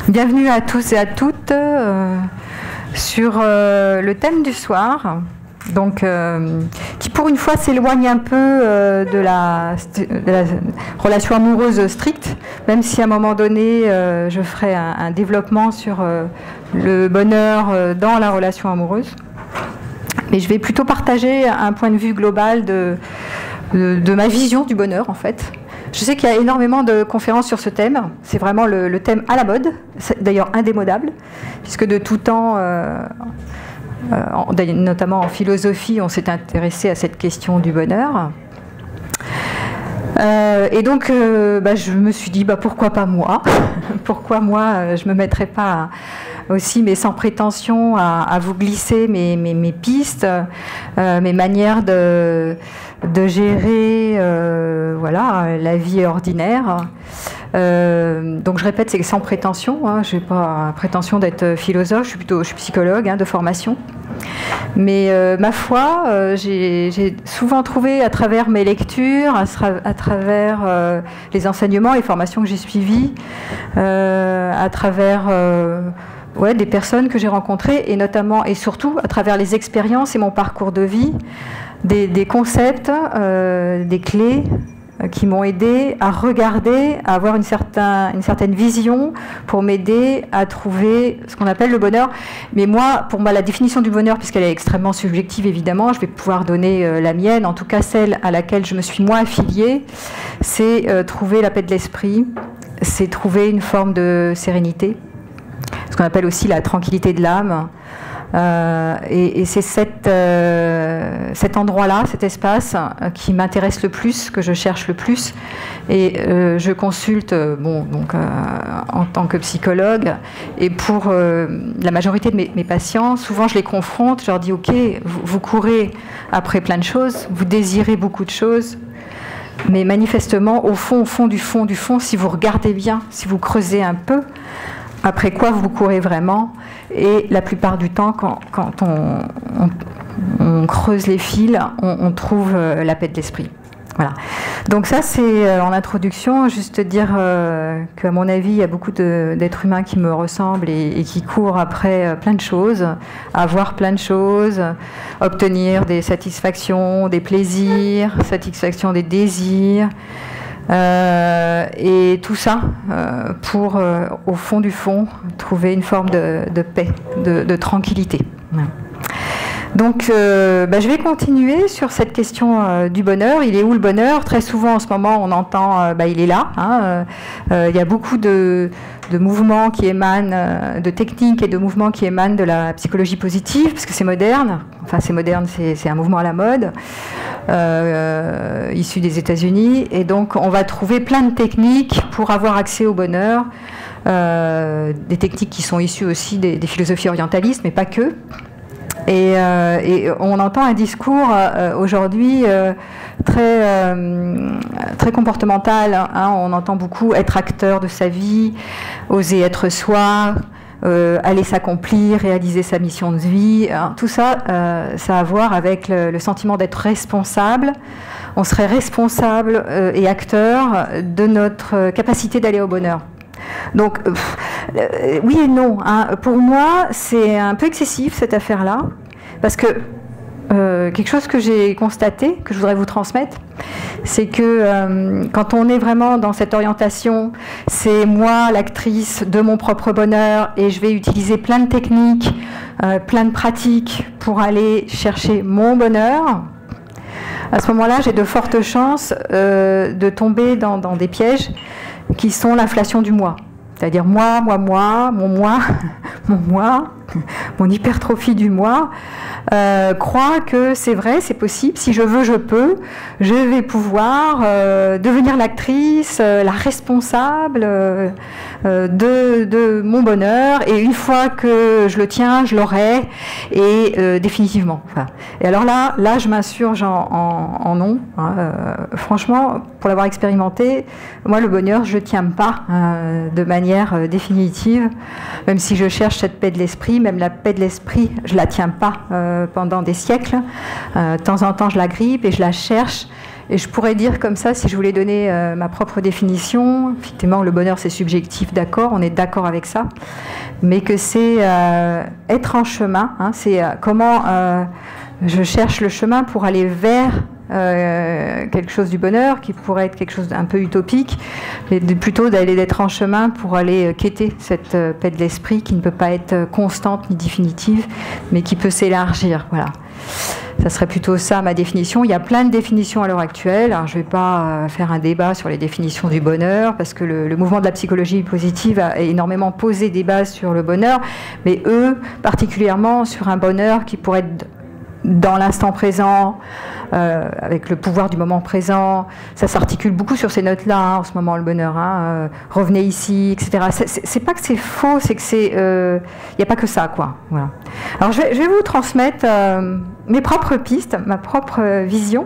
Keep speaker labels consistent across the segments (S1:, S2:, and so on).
S1: Bienvenue à tous et à toutes sur le thème du soir, donc, qui pour une fois s'éloigne un peu de la relation amoureuse stricte, même si à un moment donné je ferai un développement sur le bonheur dans la relation amoureuse. Mais je vais plutôt partager un point de vue global de ma vision du bonheur en fait. Je sais qu'il y a énormément de conférences sur ce thème. C'est vraiment le thème à la mode, d'ailleurs indémodable, puisque de tout temps, notamment en philosophie, on s'est intéressé à cette question du bonheur. Et donc, je me suis dit, pourquoi pas moi? Pourquoi moi, je ne me mettrais pas aussi, mais sans prétention, à vous glisser mes pistes, mes manières de gérer voilà, la vie ordinaire. Donc je répète, c'est sans prétention, hein, je n'ai pas prétention d'être philosophe, je suis psychologue de formation. Mais ma foi, j'ai souvent trouvé à travers mes lectures, à travers les enseignements, les formations que j'ai suivies, à travers des personnes que j'ai rencontrées, et notamment et surtout à travers les expériences et mon parcours de vie, des concepts, des clés qui m'ont aidé à regarder, à avoir une certaine vision pour m'aider à trouver ce qu'on appelle le bonheur. Mais moi, pour moi, la définition du bonheur, puisqu'elle est extrêmement subjective évidemment, je vais pouvoir donner la mienne, en tout cas celle à laquelle je me suis moi affiliée, c'est trouver la paix de l'esprit, c'est trouver une forme de sérénité, ce qu'on appelle aussi la tranquillité de l'âme. Et c'est cet endroit-là, cet espace qui m'intéresse le plus, que je cherche le plus. Et je consulte en tant que psychologue. Et pour la majorité de mes patients, souvent je les confronte, je leur dis « Ok, vous courez après plein de choses, vous désirez beaucoup de choses. » Mais manifestement, au fond du fond, si vous regardez bien, si vous creusez un peu, après quoi vous courez vraiment? Et la plupart du temps, quand on creuse les fils, on trouve la paix de l'esprit. Voilà. Donc ça, c'est en introduction, juste dire qu'à mon avis, il y a beaucoup d'êtres humains qui me ressemblent et qui courent après plein de choses, avoir plein de choses, obtenir des satisfactions, des plaisirs, satisfaction des désirs. Et tout ça pour, au fond du fond, trouver une forme de paix, de tranquillité. Voilà. Donc, je vais continuer sur cette question du bonheur. Il est où le bonheur? Très souvent, en ce moment, on entend il est là. Il y a beaucoup de mouvements qui émanent, de techniques et de mouvements qui émanent de la psychologie positive, parce que c'est moderne. Enfin, c'est moderne, c'est un mouvement à la mode, issu des États-Unis. Et donc, on va trouver plein de techniques pour avoir accès au bonheur. Des techniques qui sont issues aussi des philosophies orientalistes, mais pas que. Et on entend un discours aujourd'hui très comportemental. On entend beaucoup être acteur de sa vie, oser être soi, aller s'accomplir, réaliser sa mission de vie. Tout ça, ça a à voir avec le sentiment d'être responsable. On serait responsable et acteur de notre capacité d'aller au bonheur. Donc, oui et non. Pour moi, c'est un peu excessif cette affaire-là, parce que quelque chose que j'ai constaté, que je voudrais vous transmettre, c'est que quand on est vraiment dans cette orientation, c'est moi l'actrice de mon propre bonheur et je vais utiliser plein de techniques, plein de pratiques pour aller chercher mon bonheur. À ce moment-là, j'ai de fortes chances de tomber dans des pièges qui sont l'inflation du moi. C'est-à-dire moi, mon hypertrophie du moi, croit que c'est vrai, c'est possible, si je veux, je peux, je vais pouvoir devenir l'actrice, la responsable de mon bonheur, et une fois que je le tiens, je l'aurai, et définitivement. Enfin, et alors là je m'insurge en non. Franchement, pour l'avoir expérimenté, moi le bonheur, je ne tiens pas de manière définitive, même si je cherche cette paix de l'esprit, même la paix de l'esprit, je ne la tiens pas pendant des siècles. De temps en temps, je la grippe et je la cherche. Et je pourrais dire comme ça, si je voulais donner ma propre définition, effectivement le bonheur c'est subjectif, d'accord, on est d'accord avec ça, mais que c'est être en chemin, hein, c'est comment je cherche le chemin pour aller vers quelque chose du bonheur, qui pourrait être quelque chose d'un peu utopique, mais plutôt d'être en chemin pour aller quêter cette paix de l'esprit qui ne peut pas être constante ni définitive, mais qui peut s'élargir, voilà. Ça serait plutôt ça ma définition. Il y a plein de définitions à l'heure actuelle. Alors, je ne vais pas faire un débat sur les définitions du bonheur, parce que le mouvement de la psychologie positive a énormément posé des bases sur le bonheur, mais eux, particulièrement sur un bonheur qui pourrait être dans l'instant présent, avec le pouvoir du moment présent. Ça s'articule beaucoup sur ces notes-là, hein, en ce moment, le bonheur. Hein, revenez ici, etc. C'est pas que c'est faux, c'est que c'est... Il n'y a pas que ça, quoi. Voilà. Alors, je vais vous transmettre mes propres pistes, ma propre vision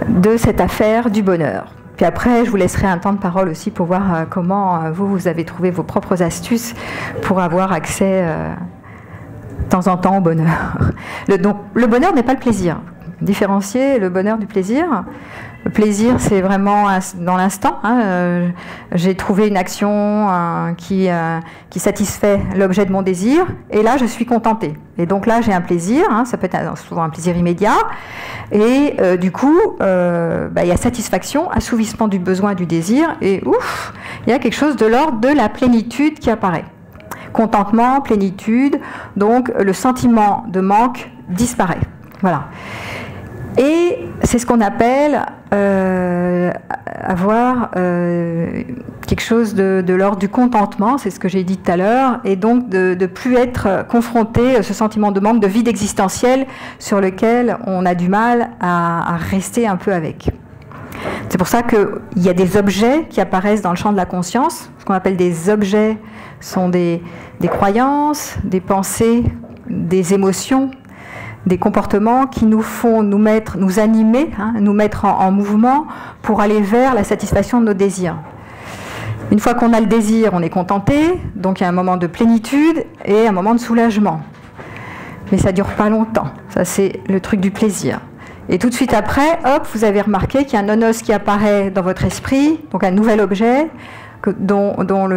S1: de cette affaire du bonheur. Puis après, je vous laisserai un temps de parole aussi pour voir comment vous avez trouvé vos propres astuces pour avoir accès... de temps en temps au bonheur. Donc, le bonheur n'est pas le plaisir. Différencier le bonheur du plaisir. Le plaisir, c'est vraiment dans l'instant. Hein. J'ai trouvé une action qui satisfait l'objet de mon désir, et là, je suis contentée. Et donc là, j'ai un plaisir. Hein. Ça peut être souvent un plaisir immédiat. Et du coup, il y a satisfaction, assouvissement du besoin et du désir, et ouf, il y a quelque chose de l'ordre de la plénitude qui apparaît. Contentement, plénitude, donc le sentiment de manque disparaît. Voilà. Et c'est ce qu'on appelle avoir quelque chose de l'ordre du contentement, c'est ce que j'ai dit tout à l'heure, et donc de plus être confronté à ce sentiment de manque, de vide existentiel sur lequel on a du mal à rester un peu avec. C'est pour ça qu'il y a des objets qui apparaissent dans le champ de la conscience. Ce qu'on appelle des objets sont des croyances, des pensées, des émotions, des comportements qui nous font nous animer, hein, nous mettre en mouvement pour aller vers la satisfaction de nos désirs. Une fois qu'on a le désir, on est contenté, donc il y a un moment de plénitude et un moment de soulagement. Mais ça ne dure pas longtemps, ça c'est le truc du plaisir. Et tout de suite après, hop, vous avez remarqué qu'il y a un nonos qui apparaît dans votre esprit, donc un nouvel objet dont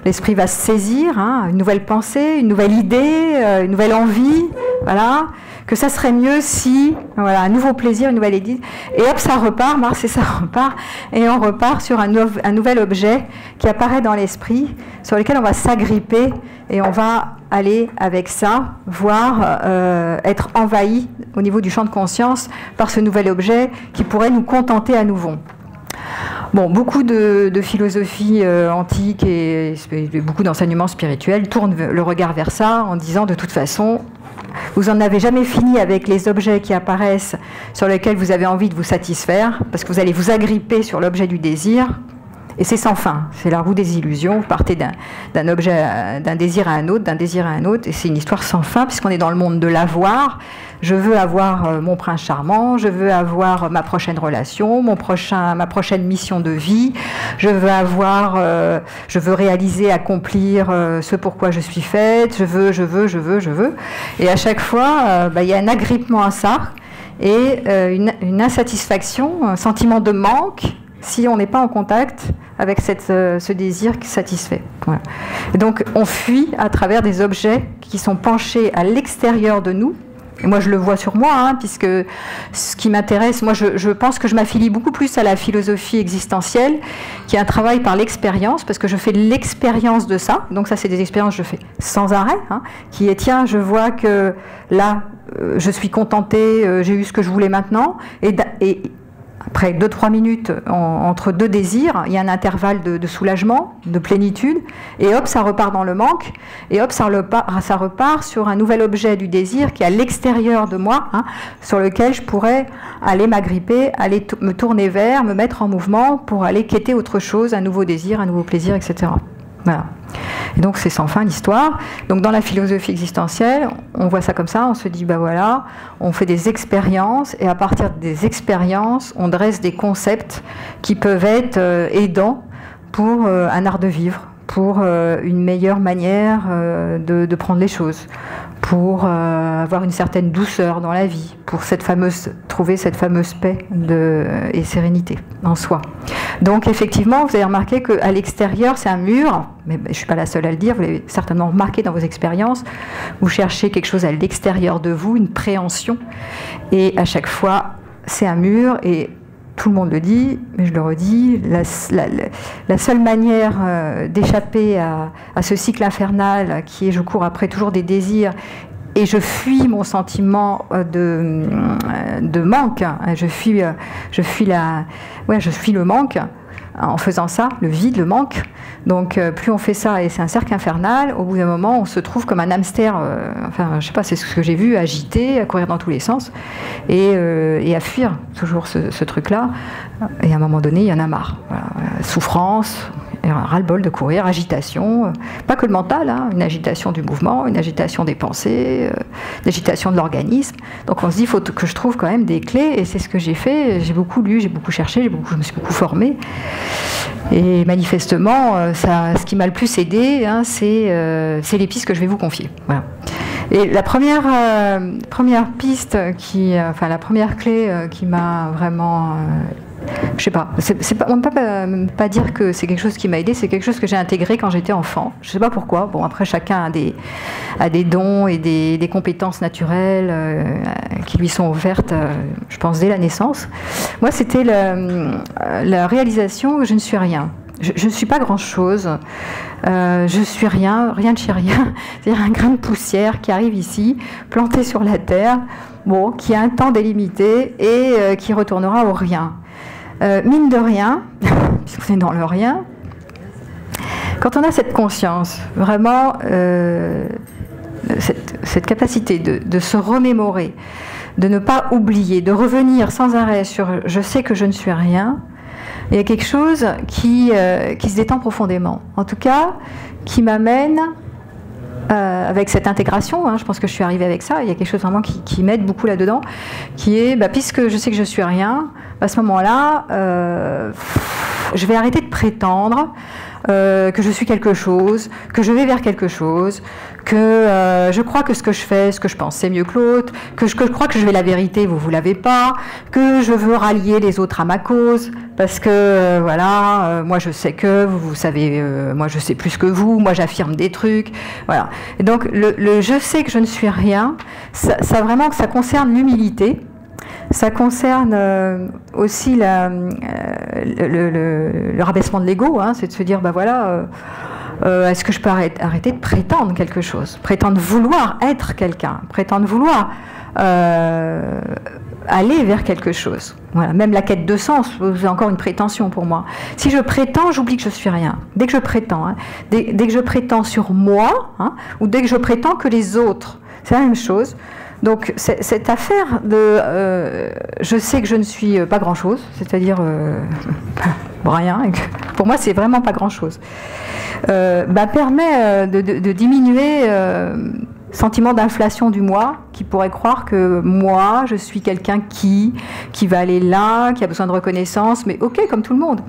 S1: l'esprit va se saisir, hein, une nouvelle pensée, une nouvelle idée, une nouvelle envie, voilà, que ça serait mieux si, voilà, un nouveau plaisir, une nouvelle idée, et hop, ça repart, Mars, et ça repart, et on repart sur un nouvel objet qui apparaît dans l'esprit, sur lequel on va s'agripper, et on va aller avec ça, voire être envahi au niveau du champ de conscience par ce nouvel objet qui pourrait nous contenter à nouveau. Bon, beaucoup de philosophies antiques et beaucoup d'enseignements spirituels tournent le regard vers ça en disant de toute façon, vous n'en avez jamais fini avec les objets qui apparaissent sur lesquels vous avez envie de vous satisfaire, parce que vous allez vous agripper sur l'objet du désir, et c'est sans fin, c'est la roue des illusions, vous partez d'un objet, d'un désir à un autre, d'un désir à un autre, et c'est une histoire sans fin, puisqu'on est dans le monde de l'avoir. Je veux avoir mon prince charmant, je veux avoir ma prochaine relation, ma prochaine mission de vie, je veux réaliser, accomplir ce pourquoi je suis faite, je veux. Et à chaque fois, il y a un agrippement à ça, et une insatisfaction, un sentiment de manque, si on n'est pas en contact avec ce désir qui satisfait. Voilà. Et donc on fuit à travers des objets qui sont penchés à l'extérieur de nous. Et moi je le vois sur moi, hein, puisque ce qui m'intéresse, moi je pense que je m'affilie beaucoup plus à la philosophie existentielle, qui est un travail par l'expérience, parce que je fais l'expérience de ça, donc ça c'est des expériences que je fais sans arrêt, hein, qui est tiens, je vois que là je suis contentée, j'ai eu ce que je voulais maintenant, et après 2-3 minutes entre deux désirs, il y a un intervalle de soulagement, de plénitude, et hop, ça repart dans le manque, et hop, ça repart sur un nouvel objet du désir qui est à l'extérieur de moi, hein, sur lequel je pourrais aller m'agripper, aller me tourner vers, me mettre en mouvement pour aller quêter autre chose, un nouveau désir, un nouveau plaisir, etc. Voilà. Et donc c'est sans fin l'histoire. Donc dans la philosophie existentielle, on voit ça comme ça, on se dit bah voilà, on fait des expériences et à partir des expériences, on dresse des concepts qui peuvent être aidants pour un art de vivre, pour une meilleure manière de prendre les choses, pour avoir une certaine douceur dans la vie, pour trouver cette fameuse paix et sérénité en soi. Donc effectivement, vous avez remarqué qu'à l'extérieur, c'est un mur, mais je ne suis pas la seule à le dire, vous l'avez certainement remarqué dans vos expériences, vous cherchez quelque chose à l'extérieur de vous, une préhension, et à chaque fois, c'est un mur, et tout le monde le dit, mais je le redis, la seule manière d'échapper à ce cycle infernal qui est je cours après toujours des désirs et je fuis mon sentiment de manque, je fuis le manque en faisant ça, le vide, le manque. Donc plus on fait ça, et c'est un cercle infernal, au bout d'un moment on se trouve comme un hamster, enfin je sais pas, c'est ce que j'ai vu, agité, à courir dans tous les sens, et à fuir toujours ce truc-là, et à un moment donné il y en a marre. Voilà. Souffrance, ras-le-bol de courir, agitation, pas que le mental, hein, une agitation du mouvement, une agitation des pensées, une agitation de l'organisme. Donc on se dit, il faut que je trouve quand même des clés, et c'est ce que j'ai fait, j'ai beaucoup lu, j'ai beaucoup cherché, je me suis beaucoup formée. Et manifestement, ce qui m'a le plus aidé, hein, c'est les pistes que je vais vous confier. Voilà. Et la première piste, la première clé qui m'a vraiment... je sais pas, on ne peut pas dire que c'est quelque chose qui m'a aidé, c'est quelque chose que j'ai intégré quand j'étais enfant. Je ne sais pas pourquoi. Bon, après, chacun a des dons et des compétences naturelles qui lui sont offertes, je pense, dès la naissance. Moi, c'était la réalisation que je ne suis rien. Je ne suis pas grand-chose. Je suis rien de chez rien. C'est-à-dire un grain de poussière qui arrive ici, planté sur la terre, bon, qui a un temps délimité et qui retournera au rien. Mine de rien, puisqu'on est dans le rien, quand on a cette conscience, vraiment cette capacité de se remémorer, de ne pas oublier, de revenir sans arrêt sur « je sais que je ne suis rien », il y a quelque chose qui se détend profondément. En tout cas, qui m'amène, avec cette intégration, hein, je pense que je suis arrivée avec ça, il y a quelque chose vraiment qui m'aide beaucoup là-dedans, qui est, puisque je sais que je suis rien, à ce moment-là, je vais arrêter de prétendre que je suis quelque chose, que je vais vers quelque chose, que je crois que ce que je fais, ce que je pense, c'est mieux que l'autre, que je crois que je vais la vérité, vous l'avez pas, que je veux rallier les autres à ma cause, parce que moi je sais que, vous savez, moi je sais plus que vous, moi j'affirme des trucs, voilà. Et donc le je sais que je ne suis rien, ça vraiment, ça concerne l'humilité. Ça concerne aussi le rabaissement de l'ego, hein, c'est de se dire, est-ce que je peux arrêter de prétendre quelque chose, prétendre vouloir être quelqu'un, prétendre vouloir aller vers quelque chose. Voilà. Même la quête de sens, c'est encore une prétention pour moi. Si je prétends, j'oublie que je suis rien. Dès que je prétends, hein, dès que je prétends sur moi, hein, ou dès que je prétends que les autres, c'est la même chose. Donc cette affaire de je sais que je ne suis pas grand-chose, c'est-à-dire rien, et pour moi c'est vraiment pas grand-chose, permet de diminuer sentiment d'inflation du moi, qui pourrait croire que moi je suis quelqu'un qui va aller là, qui a besoin de reconnaissance, mais ok, comme tout le monde.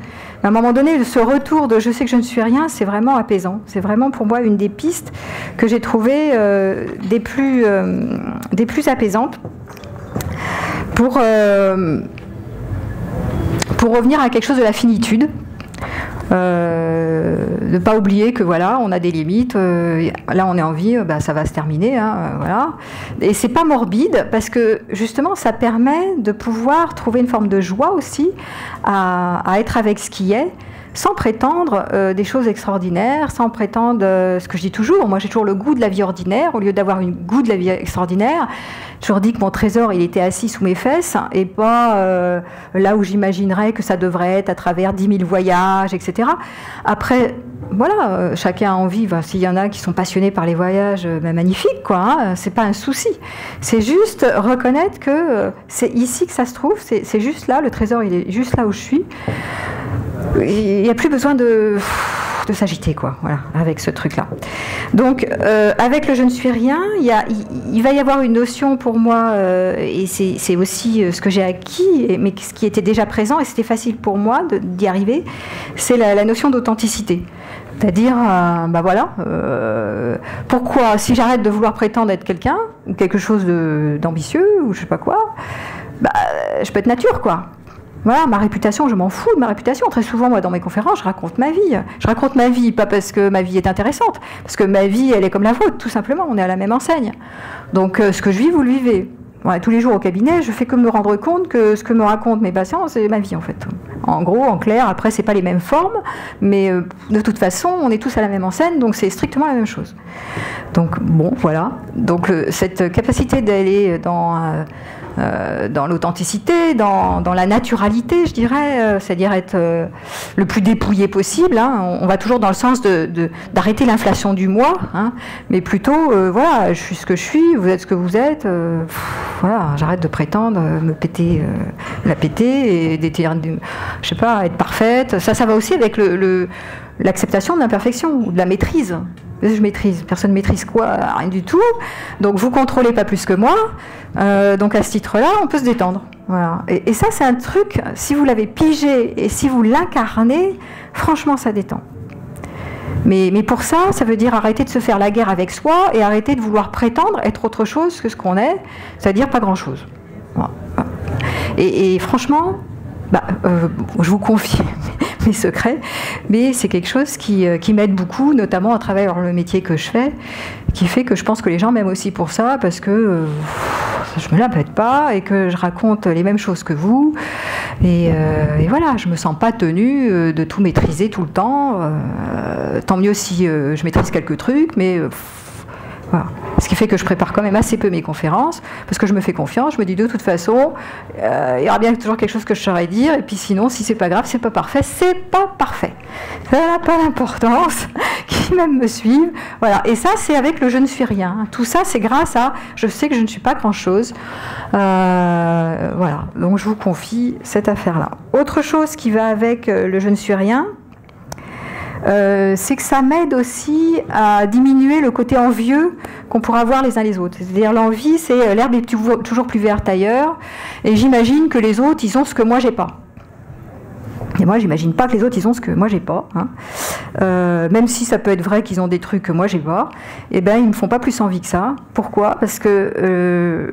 S1: À un moment donné, ce retour de je sais que je ne suis rien, c'est vraiment apaisant. C'est vraiment pour moi une des pistes que j'ai trouvées des plus apaisantes pour revenir à quelque chose de la finitude. Ne pas oublier que voilà, on a des limites, là on est en vie, ça va se terminer, hein, voilà. Et c'est pas morbide parce que justement ça permet de pouvoir trouver une forme de joie aussi à être avec ce qui est, sans prétendre des choses extraordinaires, sans prétendre ce que je dis toujours, moi j'ai toujours le goût de la vie ordinaire au lieu d'avoir un goût de la vie extraordinaire. J'ai toujours dit que mon trésor il était assis sous mes fesses et pas là où j'imaginerais que ça devrait être à travers 10 000 voyages, etc. Après, voilà, chacun a envie, s'il y en a qui sont passionnés par les voyages, magnifique, quoi, hein, c'est pas un souci. C'est juste reconnaître que c'est ici que ça se trouve, c'est juste là, le trésor il est juste là où je suis. Il n'y a plus besoin de de s'agiter, quoi, voilà, avec ce truc-là. Donc, avec le je ne suis rien, il va y avoir une notion pour moi, et c'est aussi ce que j'ai acquis, mais ce qui était déjà présent, et c'était facile pour moi d'y arriver, c'est la notion d'authenticité. C'est-à-dire, bah voilà, pourquoi, si j'arrête de vouloir prétendre être quelqu'un, ou quelque chose d'ambitieux, ou je sais pas quoi, bah, je peux être nature, quoi. Voilà, ma réputation, je m'en fous de ma réputation. Très souvent, moi, dans mes conférences, je raconte ma vie. Je raconte ma vie, pas parce que ma vie est intéressante, parce que ma vie, elle est comme la vôtre, tout simplement. On est à la même enseigne. Donc, ce que je vis, vous le vivez. Ouais, tous les jours au cabinet, je fais que me rendre compte que ce que me racontent mes patients, c'est ma vie, en fait. En gros, en clair, après, c'est pas les mêmes formes, mais de toute façon, on est tous à la même enseigne, donc c'est strictement la même chose. Donc, bon, voilà. Donc, cette capacité d'aller dans l'authenticité, dans la naturalité, je dirais, c'est-à-dire être le plus dépouillé possible. Hein. On va toujours dans le sens d'arrêter l'inflation du moi, hein, mais plutôt, voilà, je suis ce que je suis, vous êtes ce que vous êtes, voilà, j'arrête de prétendre me péter, la péter, et d'être, je sais pas, être parfaite. Ça va aussi avec l'acceptation de l'imperfection, ou de la maîtrise. Je maîtrise. Personne ne maîtrise quoi? Rien du tout. Donc vous contrôlez pas plus que moi. Donc à ce titre-là, on peut se détendre. Voilà. Et ça, c'est un truc, si vous l'avez pigé et si vous l'incarnez, franchement, ça détend. Mais pour ça, ça veut dire arrêter de se faire la guerre avec soi et arrêter de vouloir prétendre être autre chose que ce qu'on est, c'est-à-dire pas grand-chose. Voilà. Et franchement, je vous confie mes secrets, mais c'est quelque chose qui m'aide beaucoup, notamment à travers le métier que je fais, qui fait que je pense que les gens m'aiment aussi pour ça, parce que je me la pète pas et que je raconte les mêmes choses que vous, et voilà, je me sens pas tenue de tout maîtriser tout le temps, tant mieux si je maîtrise quelques trucs, mais voilà. Ce qui fait que je prépare quand même assez peu mes conférences, parce que je me fais confiance, je me dis de toute façon, il y aura bien toujours quelque chose que je saurais dire, et puis sinon, si c'est pas grave, c'est pas parfait, c'est pas parfait. Ça n'a pas d'importance, qui même me suivent. Voilà. Et ça, c'est avec le je ne suis rien. Tout ça, c'est grâce à je sais que je ne suis pas grand-chose. Voilà. Donc je vous confie cette affaire-là. Autre chose qui va avec le je ne suis rien, c'est que ça m'aide aussi à diminuer le côté envieux qu'on pourra avoir les uns les autres. C'est-à-dire l'envie, c'est l'herbe est toujours plus verte ailleurs, et j'imagine que les autres, ils ont ce que moi j'ai pas. Et moi, j'imagine pas que les autres, ils ont ce que moi j'ai pas. Hein. Même si ça peut être vrai qu'ils ont des trucs que moi j'ai pas, eh ben ils me font pas plus envie que ça. Pourquoi? Parce que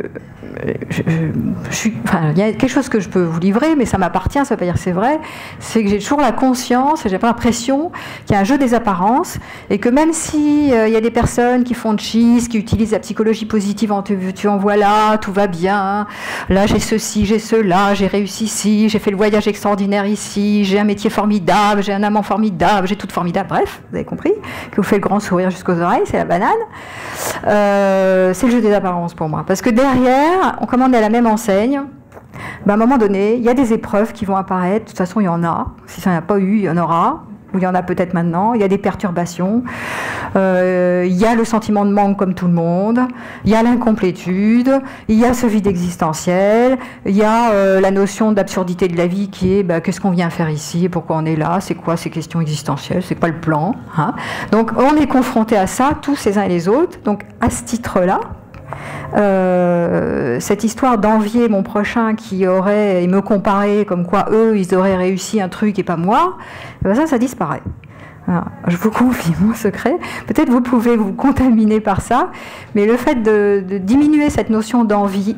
S1: il y a quelque chose que je peux vous livrer, mais ça m'appartient, ça veut pas dire que c'est vrai. C'est que j'ai toujours la conscience, et j'ai pas l'impression qu'il y a un jeu des apparences, et que même si il y a des personnes qui font de cheese, qui utilisent la psychologie positive en tu en voilà, tout va bien, là j'ai ceci, j'ai cela, j'ai réussi ici, j'ai fait le voyage extraordinaire ici, j'ai un métier formidable, j'ai un amant formidable, j'ai tout formidable, bref, vous avez compris, qui vous fait le grand sourire jusqu'aux oreilles, c'est la banane. C'est le jeu des apparences pour moi, parce que derrière, comme on est à la même enseigne, à un moment donné, il y a des épreuves qui vont apparaître, de toute façon il y en a, si ça n'y en a pas eu, il y en aura, ou il y en a peut-être maintenant, il y a des perturbations, il y a le sentiment de manque comme tout le monde, il y a l'incomplétude, il y a ce vide existentiel, il y a la notion d'absurdité de la vie qui est qu'est-ce qu'on vient faire ici, pourquoi on est là, c'est quoi ces questions existentielles, c'est quoi le plan, hein. Donc on est confrontés à ça, tous les uns et les autres, donc à ce titre-là, cette histoire d'envier mon prochain qui aurait et me comparer comme quoi eux ils auraient réussi un truc et pas moi, ça disparaît. Alors, je vous confie mon secret, peut-être vous pouvez vous contaminer par ça, mais le fait de diminuer cette notion d'envie,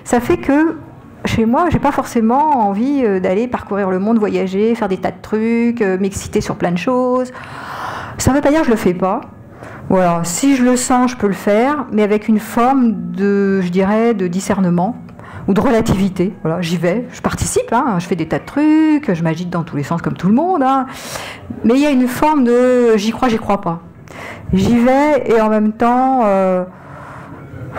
S1: ça fait que chez moi, j'ai pas forcément envie d'aller parcourir le monde, voyager, faire des tas de trucs, m'exciter sur plein de choses. Ça ne veut pas dire que je le fais pas. Voilà, si je le sens, je peux le faire, mais avec une forme de, je dirais, de discernement ou de relativité. Voilà, j'y vais, je participe, hein, je fais des tas de trucs, je m'agite dans tous les sens comme tout le monde, hein, mais il y a une forme de j'y crois pas. J'y vais et en même temps,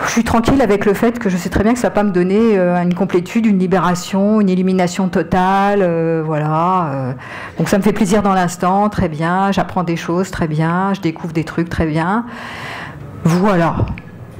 S1: je suis tranquille avec le fait que je sais très bien que ça va pas me donner une complétude, une libération, une illumination totale, voilà. Donc ça me fait plaisir dans l'instant, très bien, j'apprends des choses, très bien, je découvre des trucs, très bien. Voilà.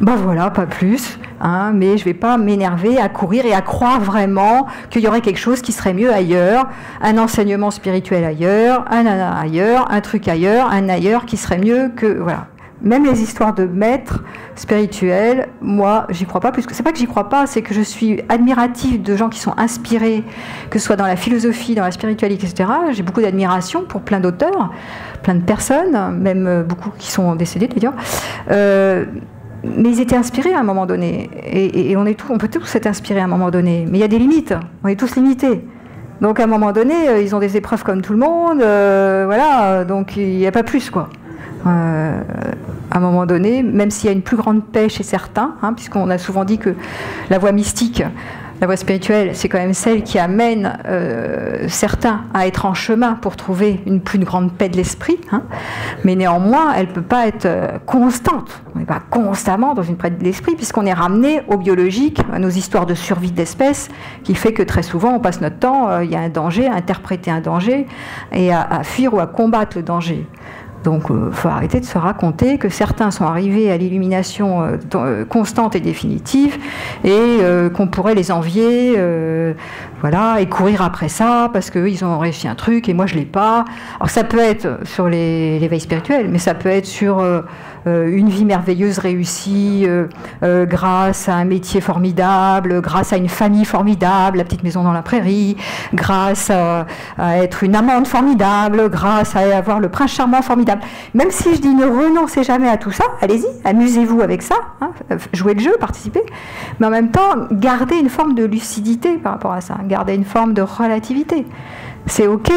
S1: Ben voilà, pas plus, hein, mais je ne vais pas m'énerver à courir et à croire vraiment qu'il y aurait quelque chose qui serait mieux ailleurs, un enseignement spirituel ailleurs, un truc ailleurs, un ailleurs qui serait mieux que... Voilà. Même les histoires de maîtres spirituels, moi, j'y crois pas, puisque c'est pas que j'y crois pas, c'est que je suis admirative de gens qui sont inspirés, que ce soit dans la philosophie, dans la spiritualité, etc. J'ai beaucoup d'admiration pour plein d'auteurs, plein de personnes, même beaucoup qui sont décédés d'ailleurs. Mais ils étaient inspirés à un moment donné, et on peut tous être inspirés à un moment donné, mais il y a des limites, on est tous limités. Donc à un moment donné, ils ont des épreuves comme tout le monde, voilà, donc il n'y a pas plus, quoi. À un moment donné, même s'il y a une plus grande paix chez certains, hein, puisqu'on a souvent dit que la voie mystique, la voie spirituelle, c'est quand même celle qui amène certains à être en chemin pour trouver une plus grande paix de l'esprit, hein, mais néanmoins, elle ne peut pas être constante. On n'est pas constamment dans une paix de l'esprit, puisqu'on est ramené au biologique, à nos histoires de survie d'espèces, qui fait que très souvent, on passe notre temps, il y a un danger, à interpréter un danger, et à fuir ou à combattre le danger. Donc, il faut arrêter de se raconter que certains sont arrivés à l'illumination constante et définitive et qu'on pourrait les envier, voilà, et courir après ça parce qu'eux, ils ont réussi un truc et moi, je ne l'ai pas. Alors, ça peut être sur l'éveil spirituel, mais ça peut être sur une vie merveilleuse réussie grâce à un métier formidable, grâce à une famille formidable, la petite maison dans la prairie, grâce à être une amante formidable, grâce à avoir le prince charmant formidable. Même si je dis ne renoncez jamais à tout ça, allez-y, amusez-vous avec ça, hein, jouez le jeu, participez, mais en même temps, gardez une forme de lucidité par rapport à ça, gardez une forme de relativité. C'est ok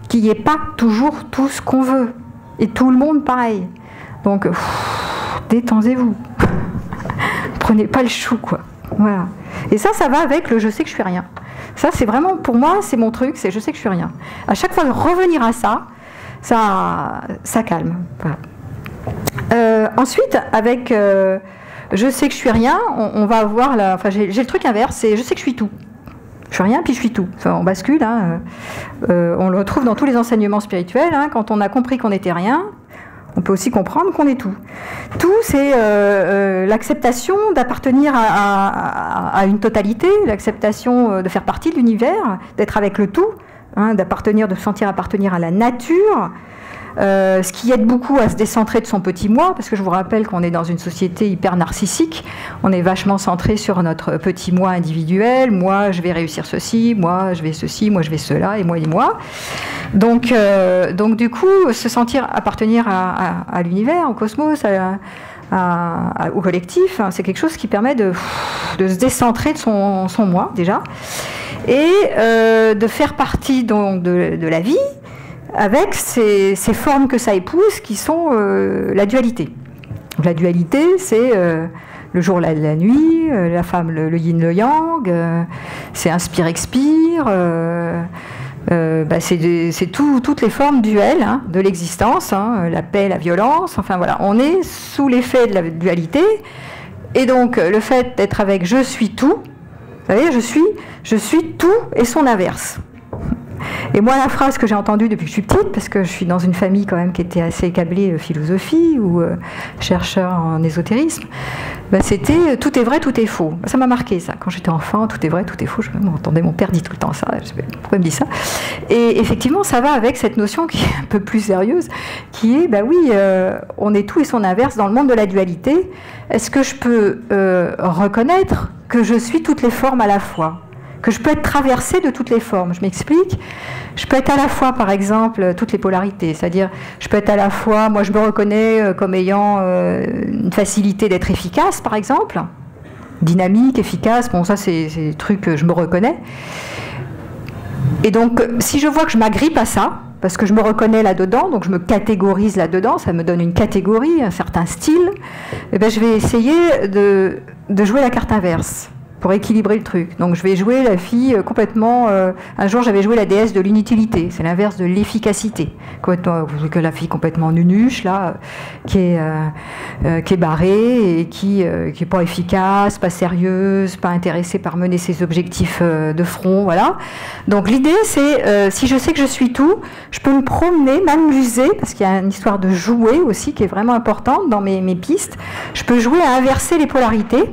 S1: qu'il n'y ait pas toujours tout ce qu'on veut, et tout le monde pareil. Donc, détendez-vous. Prenez pas le chou, quoi. Voilà. Et ça va avec le « je sais que je suis rien ». Ça, c'est vraiment, pour moi, c'est mon truc, c'est « je sais que je suis rien ». À chaque fois, revenir à ça, ça calme. Voilà. Ensuite, avec je sais que je suis rien, on va avoir enfin, j'ai le truc inverse, c'est je sais que je suis tout. Je suis rien, puis je suis tout. Enfin, on bascule, hein, on le retrouve dans tous les enseignements spirituels, hein, quand on a compris qu'on n'était rien, on peut aussi comprendre qu'on est tout. Tout, c'est l'acceptation d'appartenir à une totalité, l'acceptation de faire partie de l'univers, d'être avec le tout, hein, de se sentir appartenir à la nature, ce qui aide beaucoup à se décentrer de son petit moi, parce que je vous rappelle qu'on est dans une société hyper narcissique, on est vachement centré sur notre petit moi individuel, moi je vais réussir ceci, moi je vais ceci, moi je vais cela, et moi. Donc du coup, se sentir appartenir à l'univers, au cosmos, au collectif, hein, c'est quelque chose qui permet de se décentrer de son moi déjà, et de faire partie donc de la vie, avec ces formes que ça épouse, qui sont la dualité. Donc, la dualité, c'est le jour, la nuit, la femme, le yin, le yang, c'est inspire-expire, c'est toutes les formes duelles, hein, de l'existence, hein, la paix, la violence, enfin voilà, on est sous l'effet de la dualité, et donc le fait d'être avec « je suis tout », vous savez, je suis tout et son inverse. Et moi, la phrase que j'ai entendue depuis que je suis petite, parce que je suis dans une famille quand même qui était assez câblée philosophie ou chercheur en ésotérisme, c'était « tout est vrai, tout est faux ». Ça m'a marqué, ça. Quand j'étais enfant, tout est vrai, tout est faux. Je m'entendais mon père dire tout le temps ça. Je sais, pourquoi il me dit ça? Et effectivement, ça va avec cette notion qui est un peu plus sérieuse, qui est, on est tout et son inverse dans le monde de la dualité. Est-ce que je peux reconnaître que je suis toutes les formes à la fois ? Que je peux être traversée de toutes les formes. Je m'explique. Je peux être à la fois, par exemple, toutes les polarités. C'est-à-dire, je peux être à la fois, moi je me reconnais comme ayant une facilité d'être efficace, par exemple. Dynamique, efficace, bon ça c'est des trucs que je me reconnais. Et donc, si je vois que je m'agrippe à ça, parce que je me reconnais là-dedans, donc je me catégorise là-dedans, ça me donne une catégorie, un certain style, et je vais essayer de jouer la carte inverse. pour équilibrer le truc. Donc je vais jouer la fille complètement... un jour, j'avais joué la déesse de l'inutilité. C'est l'inverse de l'efficacité. Que la fille complètement nunuche, là, qui est barrée et qui est pas efficace, pas sérieuse, pas intéressée par mener ses objectifs de front, voilà. Donc l'idée, c'est, si je sais que je suis tout, je peux me promener, m'amuser, parce qu'il y a une histoire de jouer aussi qui est vraiment importante dans mes pistes. Je peux jouer à inverser les polarités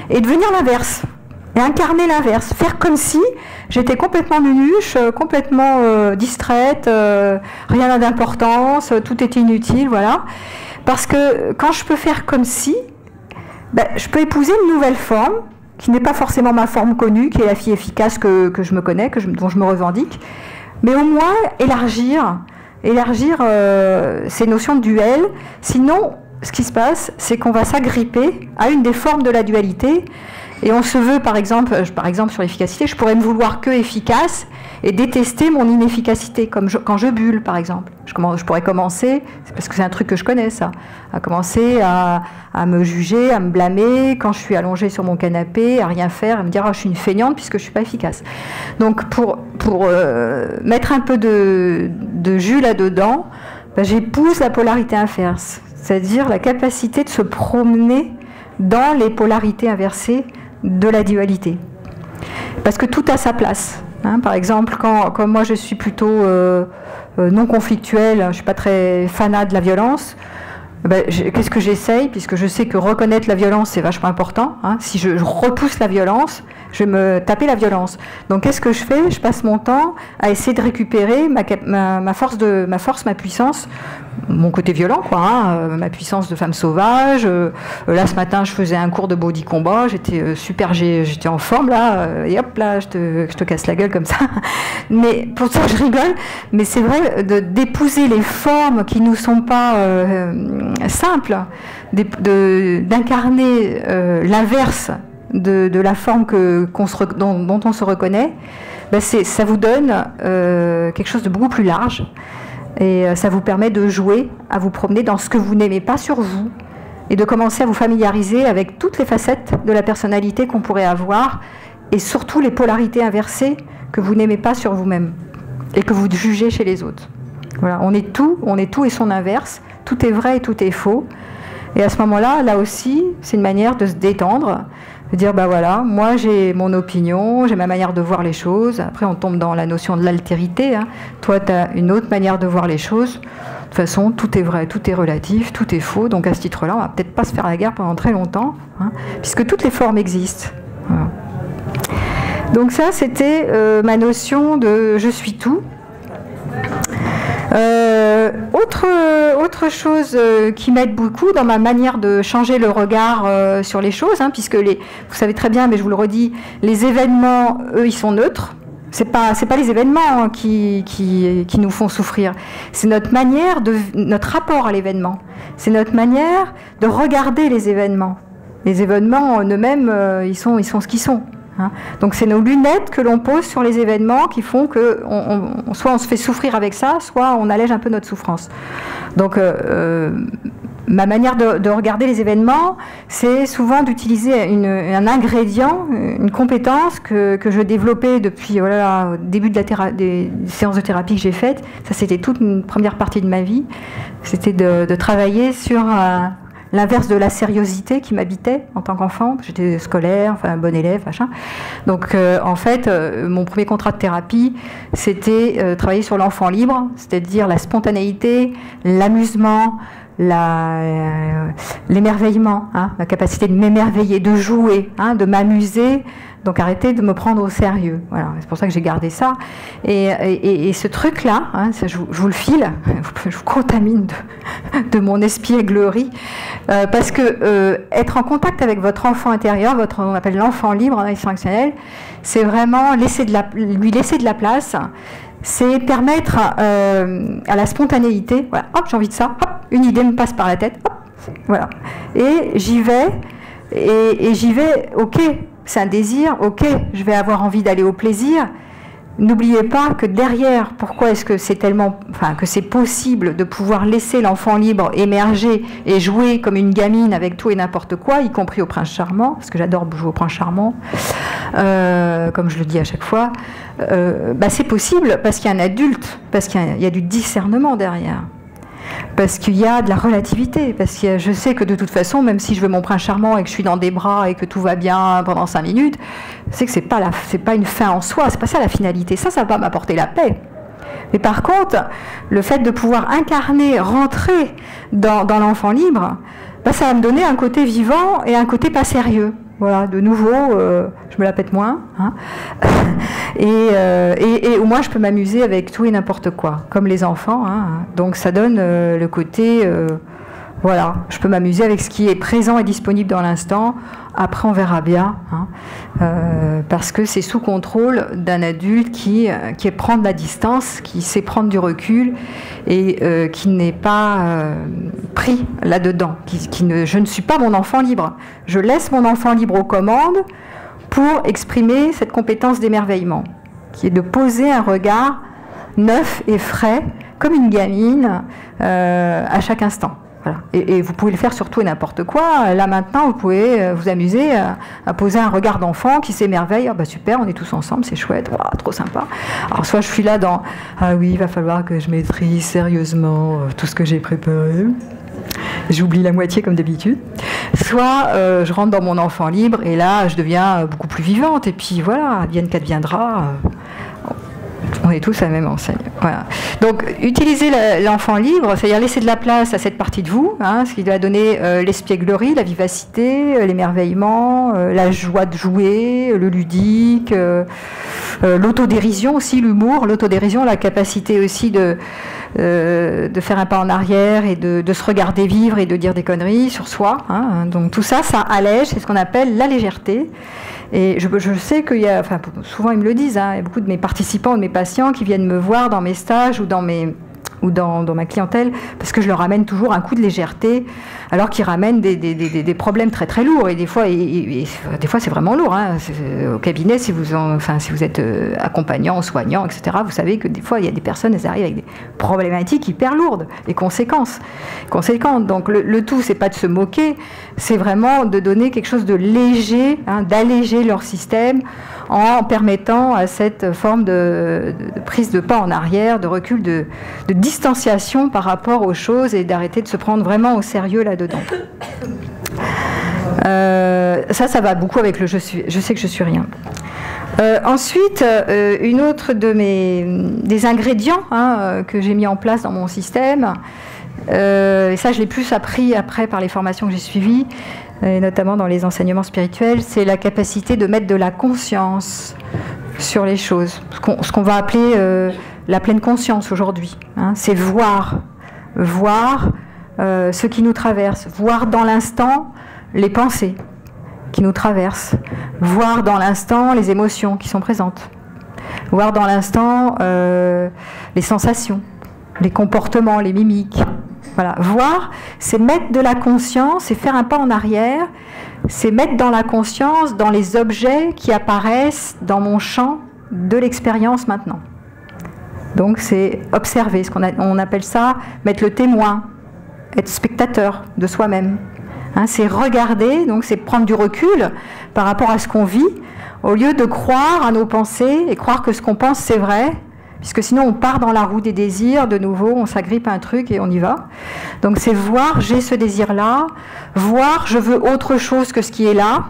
S1: et devenir l'inverse, et incarner l'inverse, faire comme si j'étais complètement nunuche, complètement distraite, rien n'a d'importance, tout était inutile, voilà. Parce que quand je peux faire comme si, je peux épouser une nouvelle forme, qui n'est pas forcément ma forme connue, qui est la fille efficace que je me connais, dont je me revendique, mais au moins élargir ces notions de duel, sinon... Ce qui se passe, c'est qu'on va s'agripper à une des formes de la dualité et on se veut, par exemple sur l'efficacité, je pourrais me vouloir que efficace et détester mon inefficacité, comme quand je bulle, par exemple. Je pourrais commencer, c'est parce que c'est un truc que je connais, ça, à commencer à me juger, à me blâmer quand je suis allongée sur mon canapé, à rien faire, à me dire « je suis une feignante puisque je ne suis pas efficace ». Donc pour mettre un peu de jus là-dedans, j'épouse la polarité inverse. C'est-à-dire la capacité de se promener dans les polarités inversées de la dualité. Parce que tout a sa place. Hein. Par exemple, comme moi je suis plutôt non conflictuelle, je ne suis pas très fanat de la violence, qu'est-ce que j'essaye, puisque je sais que reconnaître la violence c'est vachement important. Hein. Si je repousse la violence, je vais me taper la violence. Donc qu'est-ce que je fais? Je passe mon temps à essayer de récupérer ma force, ma puissance, mon côté violent, quoi, hein, ma puissance de femme sauvage. Là ce matin je faisais un cours de body combat, j'étais super, j'étais en forme là, et hop là je te casse la gueule comme ça. Mais pour ça je rigole, mais c'est vrai d'épouser les formes qui nous sont pas simples, d'incarner l'inverse de la forme dont on se reconnaît, ça vous donne quelque chose de beaucoup plus large et ça vous permet de jouer, à vous promener dans ce que vous n'aimez pas sur vous et de commencer à vous familiariser avec toutes les facettes de la personnalité qu'on pourrait avoir et surtout les polarités inversées que vous n'aimez pas sur vous-même et que vous jugez chez les autres. Voilà, on est tout et son inverse, tout est vrai et tout est faux. Et à ce moment-là, là aussi, c'est une manière de se détendre, de dire, voilà, moi j'ai mon opinion, j'ai ma manière de voir les choses. Après, on tombe dans la notion de l'altérité. Hein. Toi, tu as une autre manière de voir les choses. De toute façon, tout est vrai, tout est relatif, tout est faux. Donc à ce titre-là, on va peut-être pas se faire la guerre pendant très longtemps, hein, puisque toutes les formes existent. Voilà. Donc ça, c'était ma notion de « je suis tout ». Autre chose qui m'aide beaucoup dans ma manière de changer le regard sur les choses, hein, puisque vous savez très bien, mais je vous le redis, les événements, eux, ils sont neutres. C'est pas les événements qui nous font souffrir. C'est notre manière notre rapport à l'événement. C'est notre manière de regarder les événements. Les événements en eux-mêmes, ils sont ce qu'ils sont. Hein. Donc c'est nos lunettes que l'on pose sur les événements qui font que soit on se fait souffrir avec ça, soit on allège un peu notre souffrance. Donc ma manière de regarder les événements, c'est souvent d'utiliser un ingrédient, une compétence que je développais depuis au début des séances de thérapie que j'ai faites. Ça, c'était toute une première partie de ma vie. C'était de travailler sur l'inverse de la sériosité qui m'habitait en tant qu'enfant. J'étais scolaire, enfin un bon élève, machin. Donc en fait, mon premier contrat de thérapie, c'était travailler sur l'enfant libre, c'est-à-dire la spontanéité, l'amusement, l'émerveillement, hein, la capacité de m'émerveiller, de jouer, hein, de m'amuser. Donc arrêtez de me prendre au sérieux. Voilà, c'est pour ça que j'ai gardé ça. Et ce truc-là, hein, je vous le file, je vous contamine de mon espièglerie, parce que être en contact avec votre enfant intérieur, on appelle l'enfant libre en analyse fonctionnelle, c'est vraiment lui laisser de la place, c'est permettre à la spontanéité, voilà, hop, j'ai envie de ça, hop, une idée me passe par la tête, hop, voilà. Et j'y vais, ok, c'est un désir, ok, je vais avoir envie d'aller au plaisir, n'oubliez pas que derrière, pourquoi est-ce que c'est tellement, enfin, que c'est possible de pouvoir laisser l'enfant libre émerger et jouer comme une gamine avec tout et n'importe quoi, y compris au Prince Charmant, parce que j'adore jouer au Prince Charmant, comme je le dis à chaque fois, c'est possible parce qu'il y a un adulte, parce qu'il y a du discernement derrière. Parce qu'il y a de la relativité, parce que je sais que de toute façon, même si je veux mon prince charmant et que je suis dans des bras et que tout va bien pendant 5 minutes, je sais que c'est pas une fin en soi, c'est pas ça la finalité, ça va pas m'apporter la paix. Mais par contre, le fait de pouvoir incarner, rentrer dans l'enfant libre, ça va me donner un côté vivant et un côté pas sérieux. Voilà, de nouveau, je me la pète moins. Hein. Et au moins, je peux m'amuser avec tout et n'importe quoi, comme les enfants. Hein. Donc, ça donne le côté... voilà, je peux m'amuser avec ce qui est présent et disponible dans l'instant. Après, on verra bien. Hein. Parce que c'est sous contrôle d'un adulte qui prend de la distance, qui sait prendre du recul et qui n'est pas pris là-dedans. Je ne suis pas mon enfant libre. Je laisse mon enfant libre aux commandes pour exprimer cette compétence d'émerveillement, qui est de poser un regard neuf et frais, comme une gamine, à chaque instant. Voilà. Et vous pouvez le faire sur tout et n'importe quoi. Là maintenant, vous pouvez vous amuser à poser un regard d'enfant qui s'émerveille. Ah super, on est tous ensemble, c'est chouette, wow, trop sympa. Alors soit je suis là dans ah oui, il va falloir que je maîtrise sérieusement tout ce que j'ai préparé. J'oublie la moitié comme d'habitude. Soit je rentre dans mon enfant libre et là je deviens beaucoup plus vivante. Et puis voilà, advienne qu'adviendra. On est tous à la même enseigne. Voilà. Donc, utiliser l'enfant libre, c'est-à-dire laisser de la place à cette partie de vous, hein, ce qui doit donner l'espièglerie, la vivacité, l'émerveillement, la joie de jouer, le ludique, l'autodérision aussi, l'humour, l'autodérision, la capacité aussi de faire un pas en arrière et de se regarder vivre et de dire des conneries sur soi. Hein. Donc, tout ça, ça allège, c'est ce qu'on appelle la légèreté. Et je sais qu'il y a, enfin, souvent ils me le disent, hein, il y a beaucoup de mes participants, de mes patients qui viennent me voir dans mes stages ou dans ma clientèle, parce que je leur amène toujours un coup de légèreté, alors qu'ils ramènent des problèmes très très lourds. Et des fois c'est vraiment lourd. Hein. Au cabinet, si vous êtes accompagnant, soignant, etc., vous savez que des fois, il y a des personnes, elles arrivent avec des problématiques hyper lourdes, des conséquences conséquentes. Donc le tout, c'est pas de se moquer, c'est vraiment de donner quelque chose de léger, hein, d'alléger leur système, en permettant à cette forme de prise de pas en arrière, de recul, de distanciation par rapport aux choses et d'arrêter de se prendre vraiment au sérieux là-dedans. Ça va beaucoup avec le je sais que je suis rien. Ensuite, une autre des ingrédients que j'ai mis en place dans mon système, et ça je l'ai plus appris après par les formations que j'ai suivies, et notamment dans les enseignements spirituels, c'est la capacité de mettre de la conscience sur les choses. Ce qu'on va appeler la pleine conscience aujourd'hui. Hein, c'est voir ce qui nous traverse, voir dans l'instant les pensées qui nous traversent, voir dans l'instant les émotions qui sont présentes, voir dans l'instant les sensations, les comportements, les mimiques. Voilà. Voir, c'est mettre de la conscience et faire un pas en arrière, c'est mettre dans la conscience dans les objets qui apparaissent dans mon champ de l'expérience maintenant. Donc c'est observer, on appelle ça mettre le témoin, être spectateur de soi-même. Hein, c'est regarder, donc c'est prendre du recul par rapport à ce qu'on vit, au lieu de croire à nos pensées et croire que ce qu'on pense c'est vrai, puisque sinon on part dans la roue des désirs, de nouveau on s'agrippe à un truc et on y va. Donc c'est voir, j'ai ce désir-là, voir, je veux autre chose que ce qui est là,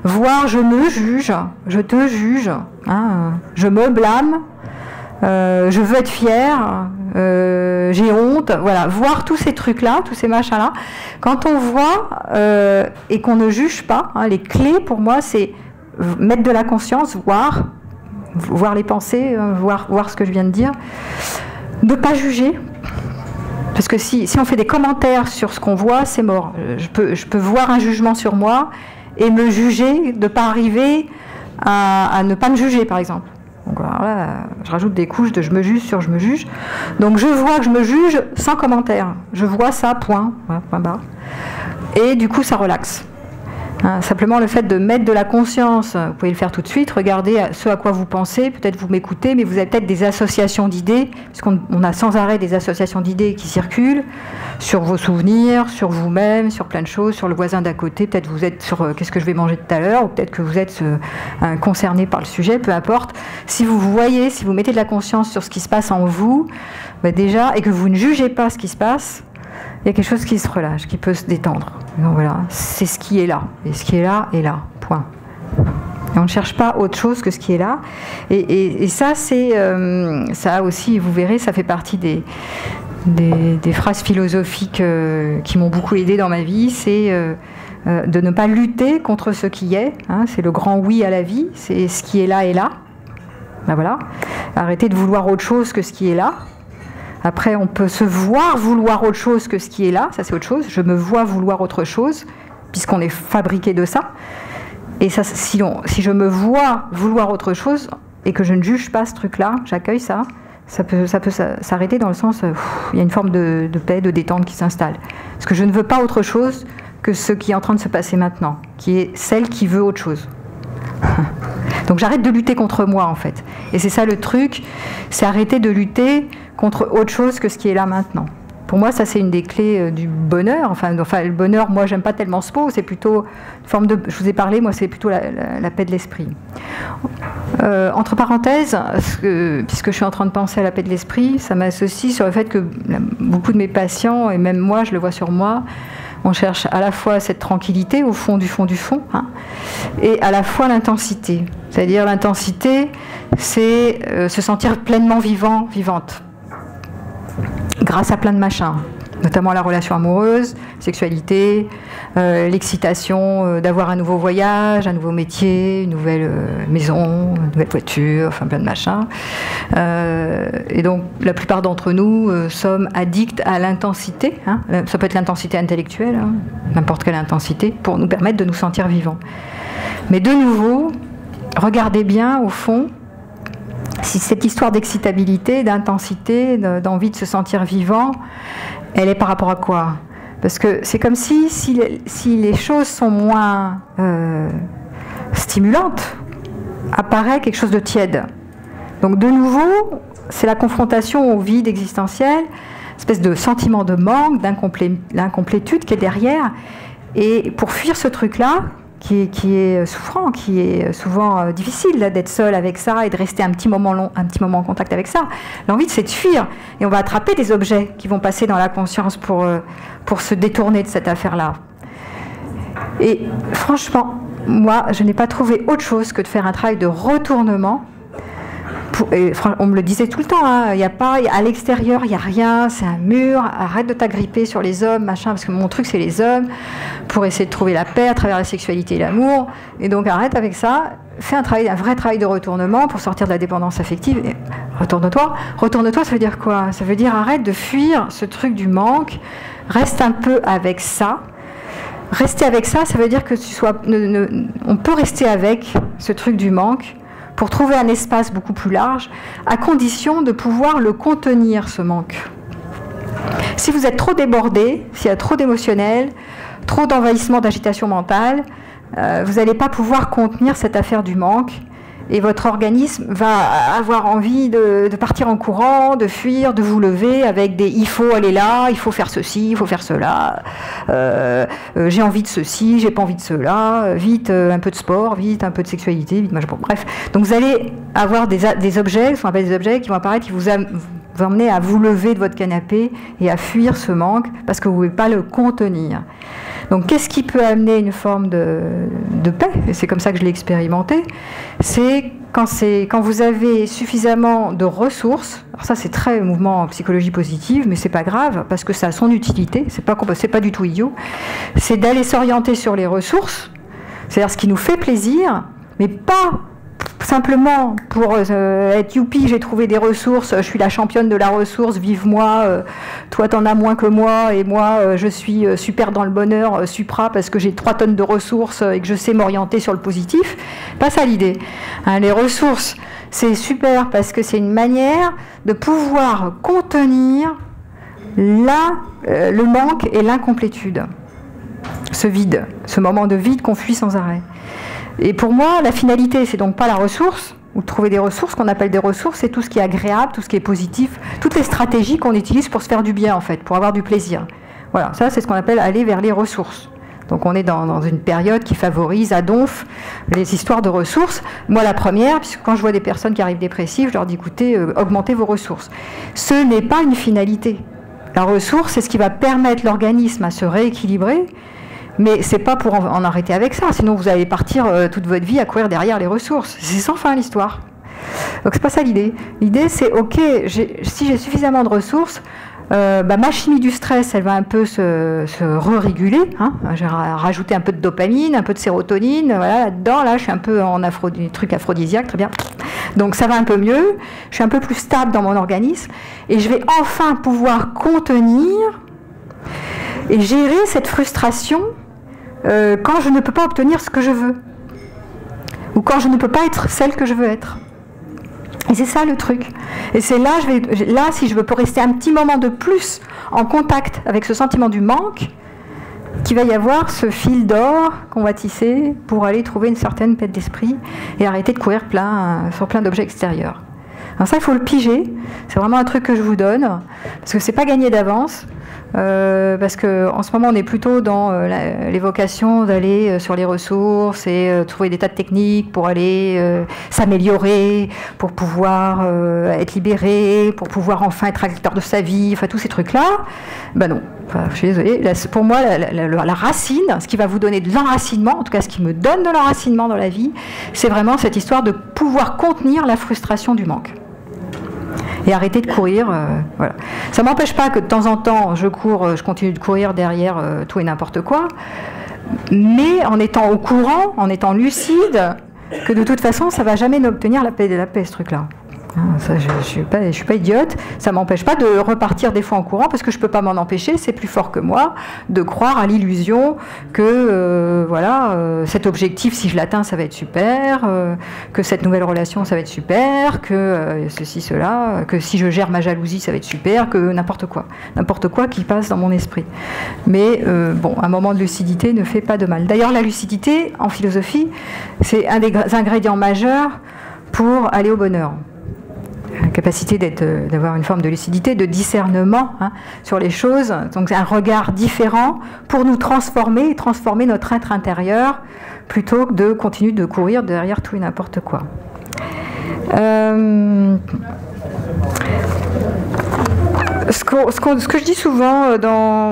S1: voir, je me juge, je te juge, hein, je me blâme, je veux être fière, j'ai honte, voilà, voir tous ces trucs-là, tous ces machins-là. Quand on voit et qu'on ne juge pas, hein, les clés pour moi c'est mettre de la conscience, voir les pensées, voir ce que je viens de dire, ne pas juger, parce que si on fait des commentaires sur ce qu'on voit, c'est mort. Je peux voir un jugement sur moi et me juger, de ne pas arriver à ne pas me juger, par exemple. Donc là, je rajoute des couches de je me juge sur je me juge. Donc je vois que je me juge sans commentaire. Je vois ça, point, voilà, point barre. Et du coup, ça relaxe. Hein, simplement le fait de mettre de la conscience, vous pouvez le faire tout de suite, regardez ce à quoi vous pensez, peut-être vous m'écoutez, mais vous avez peut-être des associations d'idées, parce qu'on a sans arrêt des associations d'idées qui circulent sur vos souvenirs, sur vous-même, sur plein de choses, sur le voisin d'à côté, peut-être vous êtes sur qu'est-ce que je vais manger tout à l'heure, ou peut-être que vous êtes concerné par le sujet, peu importe. Si vous voyez, si vous mettez de la conscience sur ce qui se passe en vous, bah déjà, et que vous ne jugez pas ce qui se passe, il y a quelque chose qui se relâche, qui peut se détendre. Donc voilà, c'est ce qui est là. Et ce qui est là, point. Et on ne cherche pas autre chose que ce qui est là. Et ça, c'est, ça aussi, vous verrez, ça fait partie des phrases philosophiques qui m'ont beaucoup aidé dans ma vie. C'est de ne pas lutter contre ce qui est. Hein, c'est le grand oui à la vie. C'est ce qui est là est là. Ben voilà. Arrêtez de vouloir autre chose que ce qui est là. Après, on peut se voir vouloir autre chose que ce qui est là, ça c'est autre chose. Je me vois vouloir autre chose, puisqu'on est fabriqué de ça. Et ça, si je me vois vouloir autre chose, et que je ne juge pas ce truc-là, j'accueille ça, ça peut s'arrêter dans le sens, il y a une forme de paix, de détente qui s'installe. Parce que je ne veux pas autre chose que ce qui est en train de se passer maintenant, qui est celle qui veut autre chose. Donc j'arrête de lutter contre moi en fait. Et c'est ça le truc, c'est arrêter de lutter contre autre chose que ce qui est là maintenant. Pour moi, ça c'est une des clés du bonheur. Enfin, le bonheur, moi j'aime pas tellement ce mot, c'est plutôt une forme de... Je vous ai parlé, moi c'est plutôt la paix de l'esprit. Entre parenthèses, puisque je suis en train de penser à la paix de l'esprit, ça m'associe sur le fait que beaucoup de mes patients, et même moi je le vois sur moi, on cherche à la fois cette tranquillité au fond du fond du fond, hein, et à la fois l'intensité. C'est-à-dire l'intensité, c'est se sentir pleinement vivant, vivante, grâce à plein de machins, notamment la relation amoureuse, sexualité, l'excitation d'avoir un nouveau voyage, un nouveau métier, une nouvelle maison, une nouvelle voiture, enfin plein de machins. Et donc la plupart d'entre nous sommes addicts à l'intensité, hein. Ça peut être l'intensité intellectuelle, hein, n'importe quelle intensité, pour nous permettre de nous sentir vivants. Mais de nouveau, regardez bien au fond, si cette histoire d'excitabilité, d'intensité, d'envie de se sentir vivant, elle est par rapport à quoi? Parce que c'est comme si les choses sont moins stimulantes, apparaît quelque chose de tiède. Donc de nouveau, c'est la confrontation au vide existentiel, espèce de sentiment de manque, d'incomplétude qui est derrière. Et pour fuir ce truc-là, qui est souffrant, qui est souvent difficile d'être seul avec ça et de rester un petit moment en contact avec ça. L'envie, c'est de fuir. Et on va attraper des objets qui vont passer dans la conscience pour se détourner de cette affaire-là. Et franchement, moi, je n'ai pas trouvé autre chose que de faire un travail de retournement. On me le disait tout le temps, hein, y a pas, à l'extérieur, il n'y a rien, c'est un mur, arrête de t'agripper sur les hommes, machin, parce que mon truc, c'est les hommes, pour essayer de trouver la paix à travers la sexualité et l'amour. Et donc, arrête avec ça, fais un vrai travail de retournement pour sortir de la dépendance affective. Et retourne-toi. Retourne-toi, ça veut dire quoi? Ça veut dire arrête de fuir ce truc du manque, reste un peu avec ça. Rester avec ça, ça veut dire que on peut rester avec ce truc du manque, pour trouver un espace beaucoup plus large, à condition de pouvoir le contenir, ce manque. Si vous êtes trop débordé, s'il y a trop d'émotionnel, trop d'envahissement, d'agitation mentale, vous n'allez pas pouvoir contenir cette affaire du manque, et votre organisme va avoir envie de partir en courant, de fuir, de vous lever avec des « il faut aller là, il faut faire ceci, il faut faire cela, j'ai envie de ceci, j'ai pas envie de cela, vite un peu de sport, vite un peu de sexualité, vite machin ». Bref, donc vous allez avoir des objets, ce qu'on appelle des objets qui vont apparaître, qui vous emmener à vous lever de votre canapé et à fuir ce manque parce que vous ne pouvez pas le contenir. Donc qu'est-ce qui peut amener une forme de paix? Et c'est comme ça que je l'ai expérimenté. C'est quand vous avez suffisamment de ressources. Alors ça c'est très mouvement en psychologie positive, mais c'est pas grave parce que ça a son utilité. C'est pas du tout idiot. C'est d'aller s'orienter sur les ressources, c'est-à-dire ce qui nous fait plaisir, mais pas simplement pour être youpi, j'ai trouvé des ressources, je suis la championne de la ressource, vive moi, toi t'en as moins que moi, et moi je suis super dans le bonheur, supra, parce que j'ai 3 tonnes de ressources et que je sais m'orienter sur le positif. Pas ça l'idée. Hein, les ressources, c'est super parce que c'est une manière de pouvoir contenir le manque et l'incomplétude. ce vide, ce moment de vide qu'on fuit sans arrêt. Et pour moi, la finalité, c'est donc pas la ressource, ou de trouver des ressources, qu'on appelle des ressources, c'est tout ce qui est agréable, tout ce qui est positif, toutes les stratégies qu'on utilise pour se faire du bien, en fait, pour avoir du plaisir. Voilà, ça c'est ce qu'on appelle aller vers les ressources. Donc on est dans une période qui favorise à donf les histoires de ressources. Moi la première, puisque quand je vois des personnes qui arrivent dépressives, je leur dis écoutez, augmentez vos ressources. Ce n'est pas une finalité. La ressource, c'est ce qui va permettre l'organisme à se rééquilibrer, mais c'est pas pour en arrêter avec ça, sinon vous allez partir toute votre vie à courir derrière les ressources. C'est sans fin l'histoire. Donc c'est pas ça l'idée. L'idée c'est ok, si j'ai suffisamment de ressources, ma chimie du stress, elle va un peu se re-réguler. Hein. J'ai rajouté un peu de dopamine, un peu de sérotonine. Voilà, là-dedans, là, je suis un peu en truc aphrodisiaque, très bien. Donc ça va un peu mieux. Je suis un peu plus stable dans mon organisme. Et je vais enfin pouvoir contenir et gérer cette frustration quand je ne peux pas obtenir ce que je veux. Ou quand je ne peux pas être celle que je veux être. Et c'est ça le truc. Et c'est là, si je veux rester un petit moment de plus en contact avec ce sentiment du manque, qu'il va y avoir ce fil d'or qu'on va tisser pour aller trouver une certaine paix d'esprit et arrêter de courir sur plein d'objets extérieurs. Alors ça, il faut le piger. C'est vraiment un truc que je vous donne, parce que c'est pas gagné d'avance. Parce qu'en ce moment on est plutôt dans l'évocation d'aller sur les ressources et trouver des tas de techniques pour aller s'améliorer, pour pouvoir être libéré, pour pouvoir enfin être acteur de sa vie, enfin tous ces trucs-là. Ben non, je suis désolée. Pour moi, la racine, ce qui va vous donner de l'enracinement, en tout cas ce qui me donne de l'enracinement dans la vie, c'est vraiment cette histoire de pouvoir contenir la frustration du manque. Et arrêter de courir, voilà. Ça ne m'empêche pas que de temps en temps, je continue de courir derrière tout et n'importe quoi, mais en étant au courant, en étant lucide, que de toute façon, ça ne va jamais obtenir la paix, ce truc-là. Ça, je ne suis pas idiote, ça ne m'empêche pas de repartir des fois en courant, parce que je ne peux pas m'en empêcher, c'est plus fort que moi, de croire à l'illusion que cet objectif, si je l'atteins, ça va être super, que cette nouvelle relation, ça va être super, que ceci, cela, que si je gère ma jalousie, ça va être super, que n'importe quoi qui passe dans mon esprit. Mais un moment de lucidité ne fait pas de mal. D'ailleurs, la lucidité, en philosophie, c'est un des ingrédients majeurs pour aller au bonheur. La capacité d'avoir une forme de lucidité, de discernement sur les choses, donc un regard différent pour nous transformer notre être intérieur, plutôt que de continuer de courir derrière tout et n'importe quoi. Ce que je dis souvent dans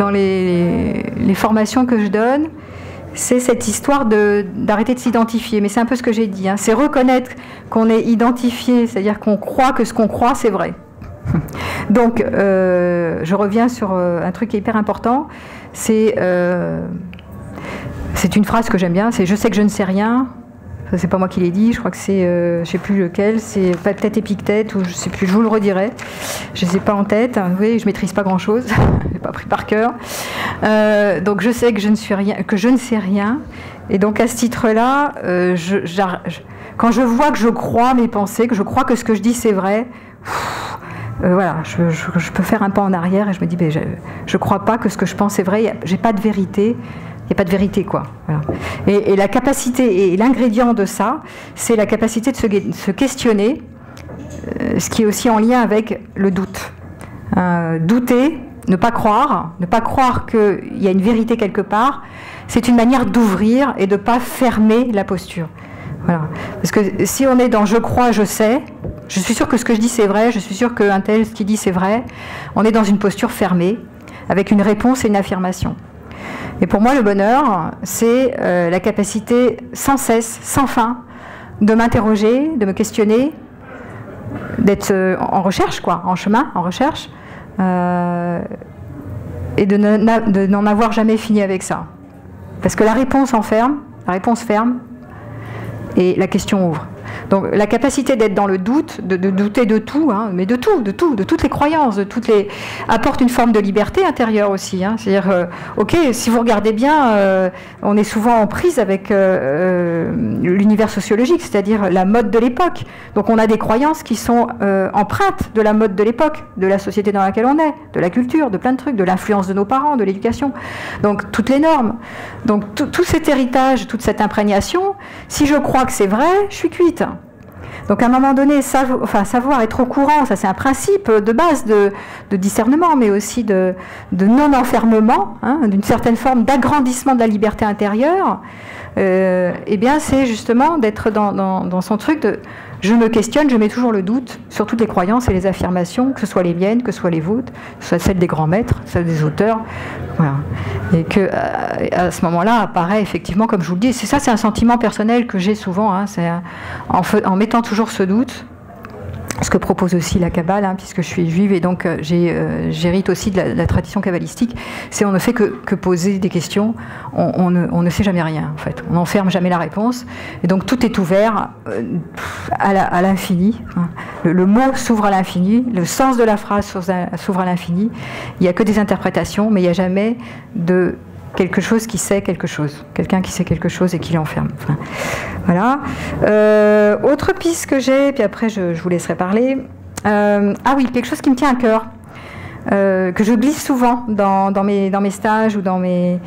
S1: les formations que je donne, c'est cette histoire d'arrêter de s'identifier. Mais c'est un peu ce que j'ai dit. Hein. C'est reconnaître qu'on est identifié, c'est-à-dire qu'on croit que ce qu'on croit, c'est vrai. Donc, je reviens sur un truc qui est hyper important. C'est une phrase que j'aime bien, c'est « je sais que je ne sais rien ». Ça, c'est pas moi qui l'ai dit, je crois que c'est, je sais plus lequel, c'est peut-être Épictète ou je sais plus, je vous le redirai. Je ne sais pas en tête, vous voyez, je maîtrise pas grand-chose, je n'ai pas pris par cœur. Donc je sais que je ne sais rien. Et donc à ce titre-là, quand je vois que je crois mes pensées, que je crois que ce que je dis c'est vrai, voilà, je peux faire un pas en arrière et je me dis, je crois pas que ce que je pense est vrai, j'ai pas de vérité. Il n'y a pas de vérité, quoi. Voilà. Et la capacité, et l'ingrédient de ça, c'est la capacité de se questionner, ce qui est aussi en lien avec le doute. Douter, ne pas croire qu'il y a une vérité quelque part, c'est une manière d'ouvrir et de ne pas fermer la posture. Voilà. Parce que si on est dans « je crois, je sais », je suis sûr que ce que je dis c'est vrai, je suis sûr qu'un tel, ce qu'il dit c'est vrai, on est dans une posture fermée, avec une réponse et une affirmation. Et pour moi, le bonheur, c'est la capacité sans cesse, sans fin, de m'interroger, de me questionner, d'être en recherche, quoi, en chemin, en recherche, et de n'en avoir jamais fini avec ça. Parce que la réponse ferme, et la question ouvre. Donc la capacité d'être dans le doute, de douter de tout, hein, mais de tout, de toutes les croyances, apporte une forme de liberté intérieure aussi. Hein. C'est-à-dire, ok, si vous regardez bien, on est souvent en prise avec l'univers sociologique, c'est-à-dire la mode de l'époque. Donc on a des croyances qui sont empreintes de la mode de l'époque, de la société dans laquelle on est, de la culture, de plein de trucs, de l'influence de nos parents, de l'éducation. Donc toutes les normes. Donc tout cet héritage, toute cette imprégnation, si je crois que c'est vrai, je suis cuite. Donc à un moment donné, savoir être au courant, ça c'est un principe de base de discernement, mais aussi de non-enfermement, hein, d'une certaine forme d'agrandissement de la liberté intérieure, eh bien c'est justement d'être dans son truc de je me questionne, je mets toujours le doute sur toutes les croyances et les affirmations, que ce soit les miennes, que ce soit les vôtres, que ce soit celles des grands maîtres, celles des auteurs. Voilà. Et que à ce moment-là apparaît effectivement, comme je vous le dis, c'est un sentiment personnel que j'ai souvent, hein, en mettant toujours ce doute, ce que propose aussi la Kabbale, hein, puisque je suis juive et donc j'hérite aussi de la tradition kabbalistique, c'est on ne fait que poser des questions, on ne sait jamais rien en fait, on n'enferme jamais la réponse, et donc tout est ouvert à l'infini, hein. Le mot s'ouvre à l'infini, le sens de la phrase s'ouvre à l'infini, il n'y a que des interprétations, mais il n'y a jamais de quelque chose qui sait quelque chose, quelqu'un qui sait quelque chose et qui l'enferme. Enfin, voilà. Autre piste que j'ai, puis après je vous laisserai parler. Ah oui, quelque chose qui me tient à cœur, que je glisse souvent dans mes stages ou dans mes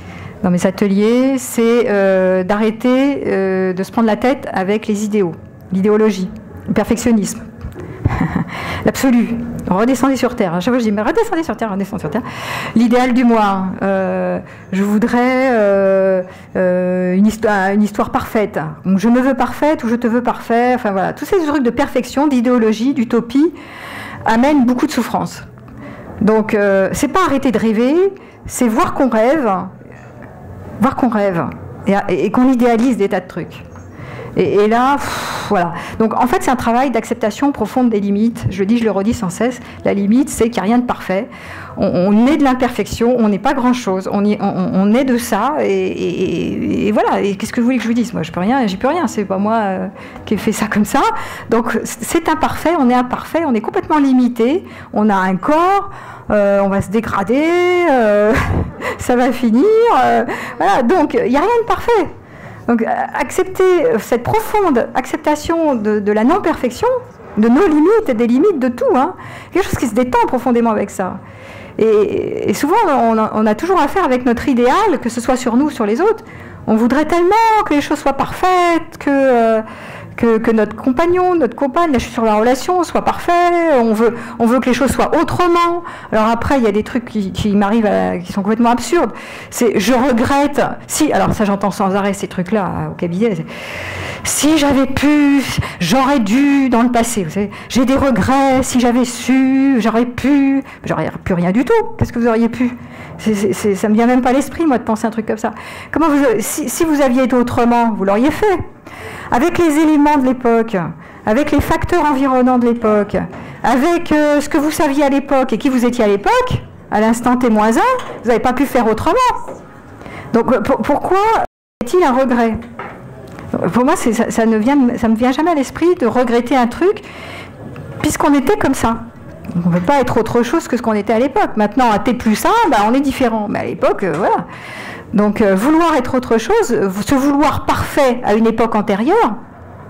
S1: ateliers, c'est d'arrêter de se prendre la tête avec les idéaux, l'idéologie, le perfectionnisme. L'absolu, redescendez sur terre. À chaque fois je dis mais redescendez sur terre, redescendez sur terre. L'idéal du moi, je voudrais une histoire parfaite. Donc, je me veux parfaite ou je te veux parfait. Enfin voilà, tous ces trucs de perfection, d'idéologie, d'utopie amènent beaucoup de souffrance. Donc c'est pas arrêter de rêver, c'est voir qu'on rêve et qu'on idéalise des tas de trucs. Et là, voilà. Donc en fait, c'est un travail d'acceptation profonde des limites. Je le dis, je le redis sans cesse. La limite, c'est qu'il n'y a rien de parfait. On est de l'imperfection, on n'est pas grand-chose. On est de ça. Et voilà. Et qu'est-ce que vous voulez que je vous dise? Moi, je peux rien, j'y peux rien. C'est pas moi qui ai fait ça comme ça. Donc c'est imparfait, on est complètement limité. On a un corps. On va se dégrader. Ça va finir. Voilà. Donc il n'y a rien de parfait. Donc accepter cette profonde acceptation de la non-perfection, de nos limites et des limites de tout, hein, quelque chose qui se détend profondément avec ça. Et souvent, on a toujours affaire avec notre idéal, que ce soit sur nous ou sur les autres. On voudrait tellement que les choses soient parfaites, que notre compagnon, notre compagne, là je suis sur la relation, soit parfait, on veut que les choses soient autrement. Alors après, il y a des trucs qui m'arrivent, qui sont complètement absurdes. C'est je regrette, si, alors ça j'entends sans arrêt ces trucs-là au cabinet, si j'avais pu, j'aurais dû dans le passé, vous savez, j'ai des regrets, si j'avais su, j'aurais pu, j'aurais pu rien du tout, qu'est-ce que vous auriez pu? Ça me vient même pas à l'esprit, moi, de penser un truc comme ça. Si vous aviez été autrement, vous l'auriez fait. Avec les éléments de l'époque, avec les facteurs environnants de l'époque, avec ce que vous saviez à l'époque et qui vous étiez à l'époque, à l'instant T-1, vous n'avez pas pu faire autrement. Donc pourquoi est-il un regret? Pour moi, ça me vient jamais à l'esprit de regretter un truc, puisqu'on était comme ça. On ne peut pas être autre chose que ce qu'on était à l'époque. Maintenant, à T+1, on est différent. Mais à l'époque, voilà. Donc, vouloir être autre chose, se vouloir parfait à une époque antérieure,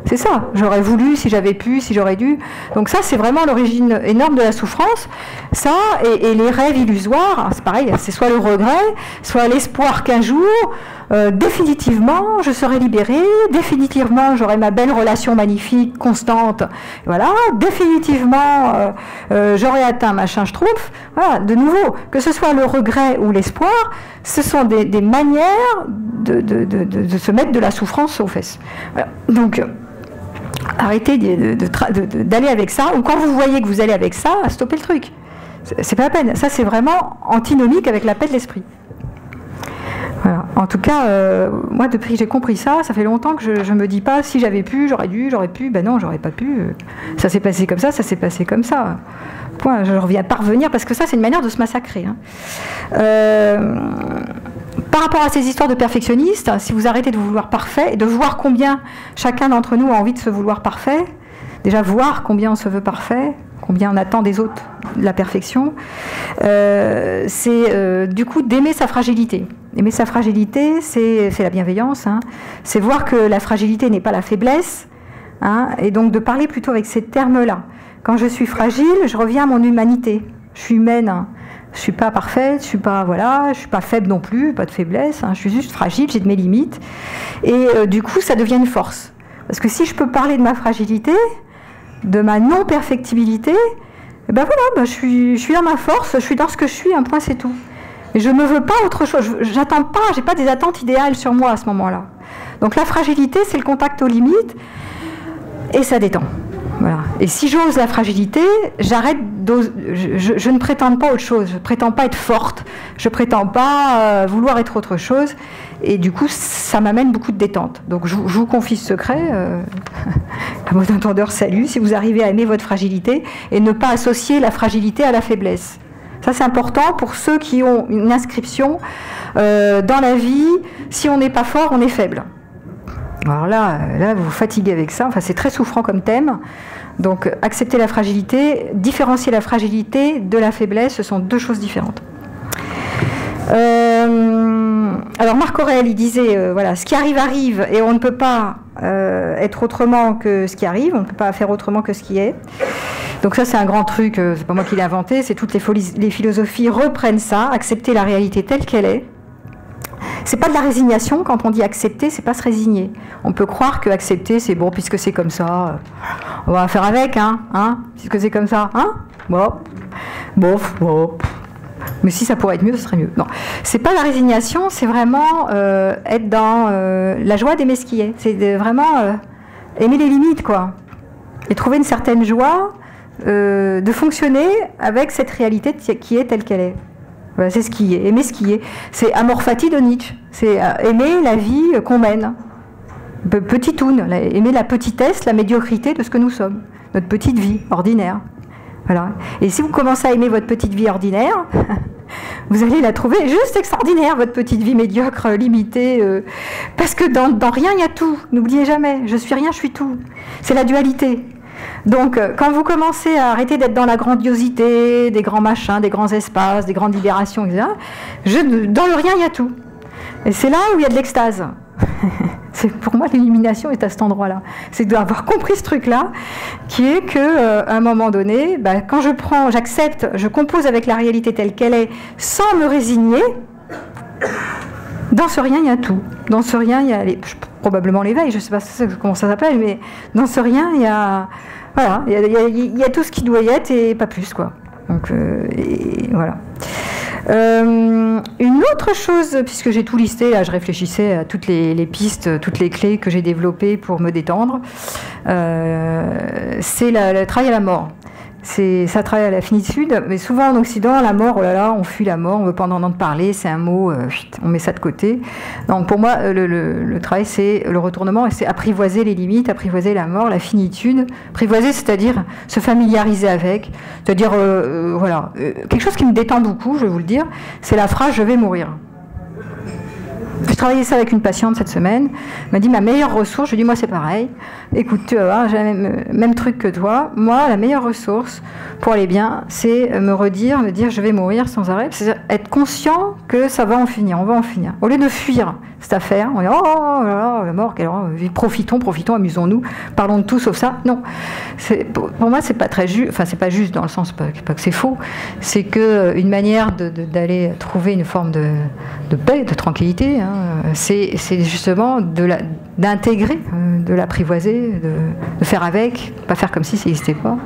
S1: c'est ça. J'aurais voulu, si j'avais pu, si j'aurais dû. Donc ça, c'est vraiment l'origine énorme de la souffrance. Ça, et les rêves illusoires, c'est pareil, c'est soit le regret, soit l'espoir qu'un jour, définitivement, je serai libérée, définitivement, j'aurai ma belle relation magnifique, constante, voilà, définitivement, j'aurai atteint machin schtroumpf. Voilà, de nouveau, que ce soit le regret ou l'espoir, ce sont des manières de se mettre de la souffrance aux fesses. Voilà. Donc, arrêtez d'aller avec ça, ou quand vous voyez que vous allez avec ça, stoppez le truc. C'est pas la peine. Ça, c'est vraiment antinomique avec la paix de l'esprit. Voilà. En tout cas, moi, depuis que j'ai compris ça, ça fait longtemps que je me dis pas si j'avais pu, j'aurais dû, j'aurais pu. Ben non, j'aurais pas pu. Ça s'est passé comme ça s'est passé comme ça. Point. Je reviens pas revenir parce que ça, c'est une manière de se massacrer. Hein. par rapport à ces histoires de perfectionnistes, si vous arrêtez de vous vouloir parfait et de voir combien chacun d'entre nous a envie de se vouloir parfait, déjà voir combien on se veut parfait, combien on attend des autres la perfection, c'est du coup d'aimer sa fragilité. Aimer sa fragilité, c'est la bienveillance, hein. C'est voir que la fragilité n'est pas la faiblesse, hein, et donc de parler plutôt avec ces termes-là. Quand je suis fragile, je reviens à mon humanité. Je suis humaine, hein. Je suis pas parfaite, je suis pas faible non plus, pas de faiblesse, hein. Je suis juste fragile, j'ai de mes limites. Et du coup, ça devient une force. Parce que si je peux parler de ma fragilité, de ma non-perfectibilité, eh ben voilà, ben je suis dans ma force, je suis dans ce que je suis, un point c'est tout. Et je ne veux pas autre chose, j'attends pas, j'ai pas des attentes idéales sur moi à ce moment-là. Donc la fragilité, c'est le contact aux limites, et ça détend. Voilà. Et si j'ose la fragilité, j'arrête je ne prétends pas autre chose, je ne prétends pas être forte, je ne prétends pas vouloir être autre chose, et du coup ça m'amène beaucoup de détente. Donc je vous confie ce secret, à bon entendeur, salut, si vous arrivez à aimer votre fragilité et ne pas associer la fragilité à la faiblesse. Ça c'est important pour ceux qui ont une inscription dans la vie, si on n'est pas fort, on est faible. Alors là, vous vous fatiguez avec ça, enfin c'est très souffrant comme thème. Donc accepter la fragilité, différencier la fragilité de la faiblesse, ce sont deux choses différentes. Alors Marc Aurèle, il disait, voilà, ce qui arrive arrive et on ne peut pas être autrement que ce qui arrive, on ne peut pas faire autrement que ce qui est. Donc ça c'est un grand truc, c'est pas moi qui l'ai inventé, c'est toutes les philosophies reprennent ça, accepter la réalité telle qu'elle est. C'est pas de la résignation, quand on dit accepter, c'est pas se résigner. On peut croire que accepter, c'est bon, puisque c'est comme ça, on va faire avec, hein, puisque c'est comme ça, hein, bon. Mais si ça pourrait être mieux, ce serait mieux. Non, c'est pas la résignation, c'est vraiment être dans la joie d'aimer ce qui est. C'est vraiment aimer les limites, quoi. Et trouver une certaine joie de fonctionner avec cette réalité qui est telle qu'elle est. Voilà, c'est ce qui est, aimer ce qui est. C'est amor fati de Nietzsche, c'est aimer la vie qu'on mène. Petitoune, aimer la petitesse, la médiocrité de ce que nous sommes, notre petite vie ordinaire. Voilà. Et si vous commencez à aimer votre petite vie ordinaire, vous allez la trouver juste extraordinaire, votre petite vie médiocre, limitée, parce que dans rien il y a tout. N'oubliez jamais, je suis rien, je suis tout. C'est la dualité. Donc, quand vous commencez à arrêter d'être dans la grandiosité, des grands machins, des grands espaces, des grandes libérations, etc., dans le rien, il y a tout. Et c'est là où il y a de l'extase. Pour moi, l'illumination est à cet endroit-là. C'est d'avoir compris ce truc-là, qui est qu'à un moment donné, quand j'accepte, je compose avec la réalité telle qu'elle est, sans me résigner, dans ce rien, il y a tout. Dans ce rien, il y a probablement l'éveil, je ne sais pas comment ça s'appelle, mais dans ce rien, il y a... Voilà, il y a tout ce qui doit y être et pas plus, quoi. Donc, voilà. Une autre chose, puisque j'ai tout listé, là, je réfléchissais à toutes les pistes, toutes les clés que j'ai développées pour me détendre, c'est le travail à la mort. Ça travaille à la finitude, mais souvent en Occident, la mort, oh là là, on fuit la mort, on ne veut pas en entendre parler, c'est un mot, on met ça de côté. Donc pour moi, le travail, c'est le retournement, et c'est apprivoiser les limites, apprivoiser la mort, la finitude. Apprivoiser, c'est-à-dire se familiariser avec, c'est-à-dire, voilà, quelque chose qui me détend beaucoup, je vais vous le dire, c'est la phrase « je vais mourir ». Je travaillais ça avec une patiente cette semaine, elle m'a dit ma meilleure ressource, je lui ai dit moi c'est pareil, écoute tu vas voir, j'ai le même truc que toi, moi la meilleure ressource pour aller bien, c'est me dire je vais mourir sans arrêt, c'est être conscient que ça va en finir, on va en finir. Au lieu de fuir cette affaire, on dit oh là là, la mort, profitons, amusons-nous, parlons de tout sauf ça. Non, pour moi c'est pas très juste, enfin c'est pas juste dans le sens pas que c'est faux, c'est que une manière d'aller trouver une forme de paix, de tranquillité, hein, c'est justement d'intégrer, de l'apprivoiser, de faire avec, pas faire comme si ça n'existait pas.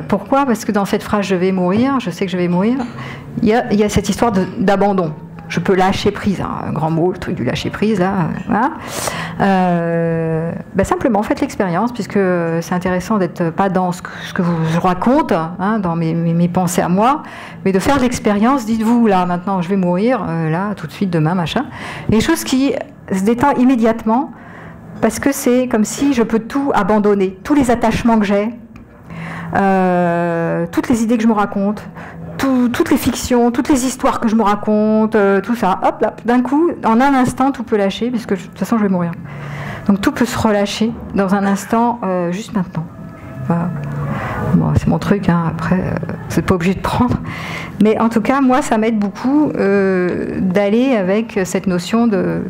S1: Pourquoi ? Parce que dans cette phrase « je vais mourir », je sais que je vais mourir, il y a cette histoire d'abandon. Je peux lâcher prise, hein, un grand mot, le truc du lâcher prise, là. Voilà. Simplement, faites l'expérience, puisque c'est intéressant d'être pas dans ce que je raconte, hein, dans mes pensées à moi, mais de faire l'expérience. Dites-vous, là, maintenant, je vais mourir, là, tout de suite, demain, machin. Les choses qui se détendent immédiatement, parce que c'est comme si je peux tout abandonner, tous les attachements que j'ai, toutes les idées que je me raconte, toutes les fictions, toutes les histoires que je me raconte, tout ça, hop là, d'un coup, en un instant, tout peut lâcher, puisque de toute façon, je vais mourir. Donc tout peut se relâcher dans un instant, juste maintenant. Voilà. Bon, c'est mon truc, hein. Après, vous n'êtes pas obligé de prendre. Mais en tout cas, moi, ça m'aide beaucoup d'aller avec cette notion de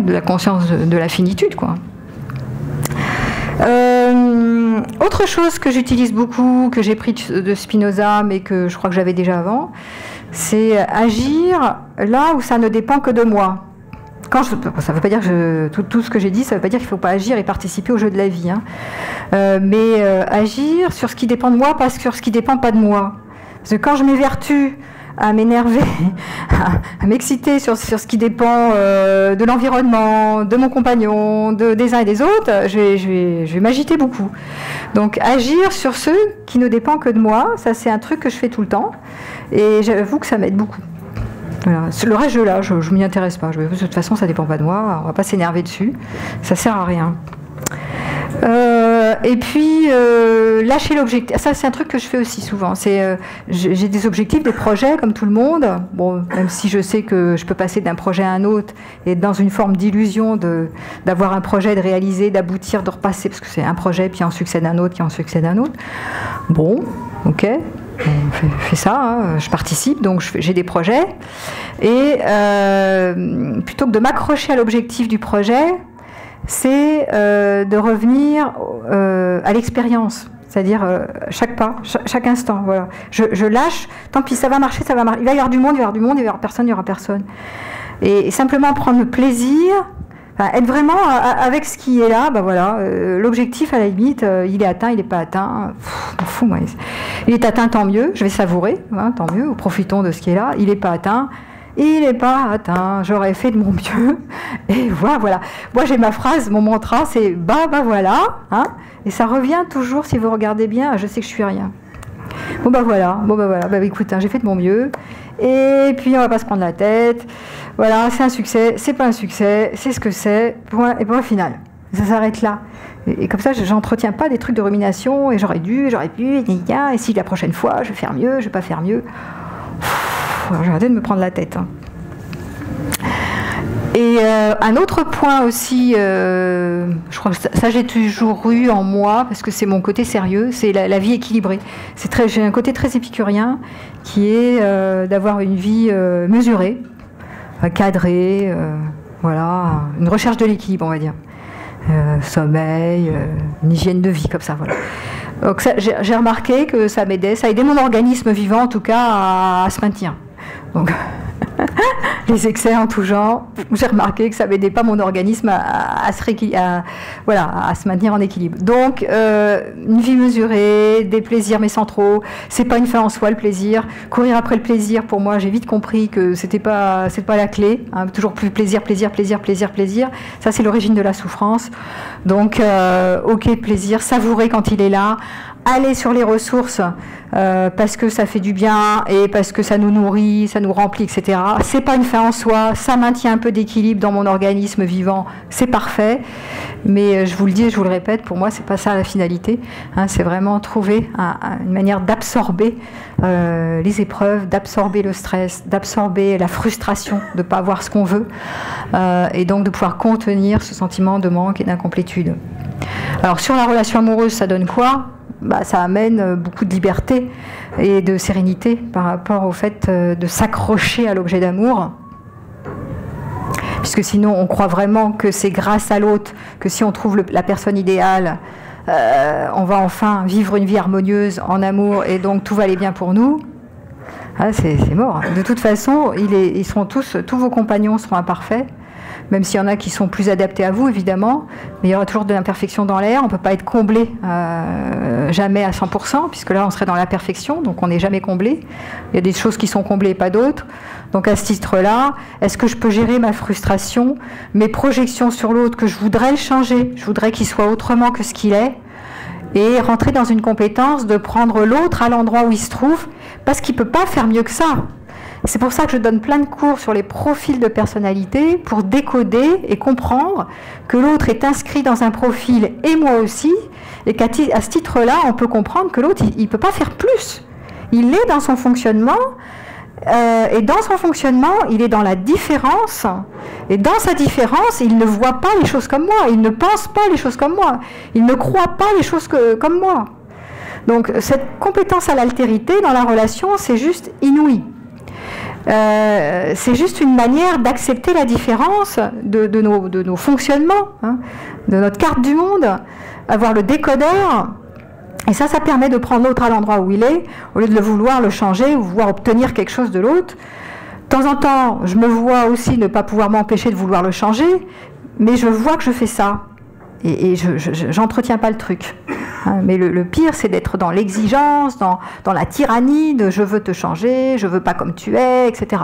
S1: la conscience de la finitude, quoi. Autre chose que j'utilise beaucoup, que j'ai pris de Spinoza, mais que je crois que j'avais déjà avant, c'est agir là où ça ne dépend que de moi. Ça ne veut pas dire que tout ce que j'ai dit, ça ne veut pas dire qu'il ne faut pas agir et participer au jeu de la vie, hein. Mais agir sur ce qui dépend de moi, pas sur ce qui ne dépend pas de moi. Parce que quand je m'évertue à m'énerver, à m'exciter sur ce qui dépend de l'environnement, de mon compagnon, des uns et des autres, je vais m'agiter beaucoup. Donc agir sur ceux qui ne dépendent que de moi, ça c'est un truc que je fais tout le temps, et j'avoue que ça m'aide beaucoup. Voilà. Le reste, je ne m'y intéresse pas. De toute façon, ça ne dépend pas de moi, on ne va pas s'énerver dessus, ça ne sert à rien. Et puis, lâcher l'objectif. Ça, c'est un truc que je fais aussi souvent. J'ai des objectifs, des projets, comme tout le monde. Bon, même si je sais que je peux passer d'un projet à un autre et être dans une forme d'illusion d'avoir un projet, de réaliser, d'aboutir, de repasser, parce que c'est un projet, puis en succède un autre, qui en succède un autre. Bon, ok. On fait ça, hein. Je participe, donc j'ai des projets. Et plutôt que de m'accrocher à l'objectif du projet, c'est de revenir à l'expérience, c'est-à-dire chaque pas, chaque instant. Voilà. Je lâche, tant pis, ça va marcher, ça va marcher. Il va y avoir du monde, il va y avoir du monde, il va y avoir personne, il n'y aura personne. Et simplement prendre le plaisir, être vraiment avec ce qui est là, voilà. L'objectif, à la limite, il est atteint, il n'est pas atteint. M'en fous, moi. Il est atteint, tant mieux, je vais savourer, hein, tant mieux, profitons de ce qui est là. Il n'est pas atteint. Il n'est pas atteint, j'aurais fait de mon mieux, et voilà. Moi j'ai ma phrase, mon mantra, c'est voilà, hein, et ça revient toujours, si vous regardez bien, je sais que je suis rien. Voilà, écoute, hein, j'ai fait de mon mieux, et puis on va pas se prendre la tête, voilà, c'est un succès, c'est pas un succès, c'est ce que c'est, point, et point final. Ça s'arrête là. Et comme ça, j'entretiens pas des trucs de rumination, et j'aurais dû, j'aurais pu, et si la prochaine fois, je vais faire mieux, je vais pas faire mieux. J'ai arrêté de me prendre la tête. Hein. Et un autre point aussi, je crois que ça j'ai toujours eu en moi, parce que c'est mon côté sérieux, c'est la vie équilibrée. J'ai un côté très épicurien, qui est d'avoir une vie mesurée, cadrée, voilà, une recherche de l'équilibre, on va dire. Sommeil, une hygiène de vie, comme ça, voilà. Donc j'ai remarqué que ça m'aidait, ça aidait mon organisme vivant, en tout cas, à se maintenir. Donc, les excès en tout genre, j'ai remarqué que ça m'aidait pas mon organisme à se maintenir en équilibre. Donc, une vie mesurée, des plaisirs mais sans trop. C'est pas une fin en soi le plaisir. Courir après le plaisir, pour moi, j'ai vite compris que c'est pas la clé. Hein, toujours plus plaisir. Ça, c'est l'origine de la souffrance. Donc, ok, plaisir, savourer quand il est là. Aller sur les ressources parce que ça fait du bien et parce que ça nous nourrit, ça nous remplit, etc. C'est pas une fin en soi, ça maintient un peu d'équilibre dans mon organisme vivant, c'est parfait. Mais je vous le dis et je vous le répète, pour moi c'est pas ça la finalité. Hein, c'est vraiment trouver une manière d'absorber les épreuves, d'absorber le stress, d'absorber la frustration de pas avoir ce qu'on veut et donc de pouvoir contenir ce sentiment de manque et d'incomplétude. Alors sur la relation amoureuse, ça donne quoi ? Ça amène beaucoup de liberté et de sérénité par rapport au fait de s'accrocher à l'objet d'amour. Puisque sinon, on croit vraiment que c'est grâce à l'autre que si on trouve la personne idéale, on va enfin vivre une vie harmonieuse en amour et donc tout va aller bien pour nous. Ah, c'est mort. De toute façon, ils seront tous vos compagnons seront imparfaits. Même s'il y en a qui sont plus adaptés à vous, évidemment, mais il y aura toujours de l'imperfection dans l'air. On ne peut pas être comblé jamais à 100%, puisque là, on serait dans la perfection, donc on n'est jamais comblé. Il y a des choses qui sont comblées et pas d'autres. Donc à ce titre-là, est-ce que je peux gérer ma frustration, mes projections sur l'autre, que je voudrais le changer, je voudrais qu'il soit autrement que ce qu'il est, et rentrer dans une compétence de prendre l'autre à l'endroit où il se trouve, parce qu'il ne peut pas faire mieux que ça. C'est pour ça que je donne plein de cours sur les profils de personnalité pour décoder et comprendre que l'autre est inscrit dans un profil et moi aussi, et qu'à ce titre-là, on peut comprendre que l'autre, il ne peut pas faire plus. Il est dans son fonctionnement, et dans son fonctionnement, il est dans la différence, et dans sa différence, il ne voit pas les choses comme moi, il ne pense pas les choses comme moi, il ne croit pas les choses comme moi. Donc cette compétence à l'altérité dans la relation, c'est juste inouï. C'est juste une manière d'accepter la différence de nos fonctionnements, hein, de notre carte du monde, avoir le décodeur. Et ça permet de prendre l'autre à l'endroit où il est, au lieu de le vouloir le changer ou vouloir obtenir quelque chose de l'autre. De temps en temps, je me vois aussi ne pas pouvoir m'empêcher de vouloir le changer, mais je vois que je fais ça. Et je n'entretiens pas le truc. Mais le pire, c'est d'être dans l'exigence, dans la tyrannie de je veux te changer, je veux pas comme tu es, etc.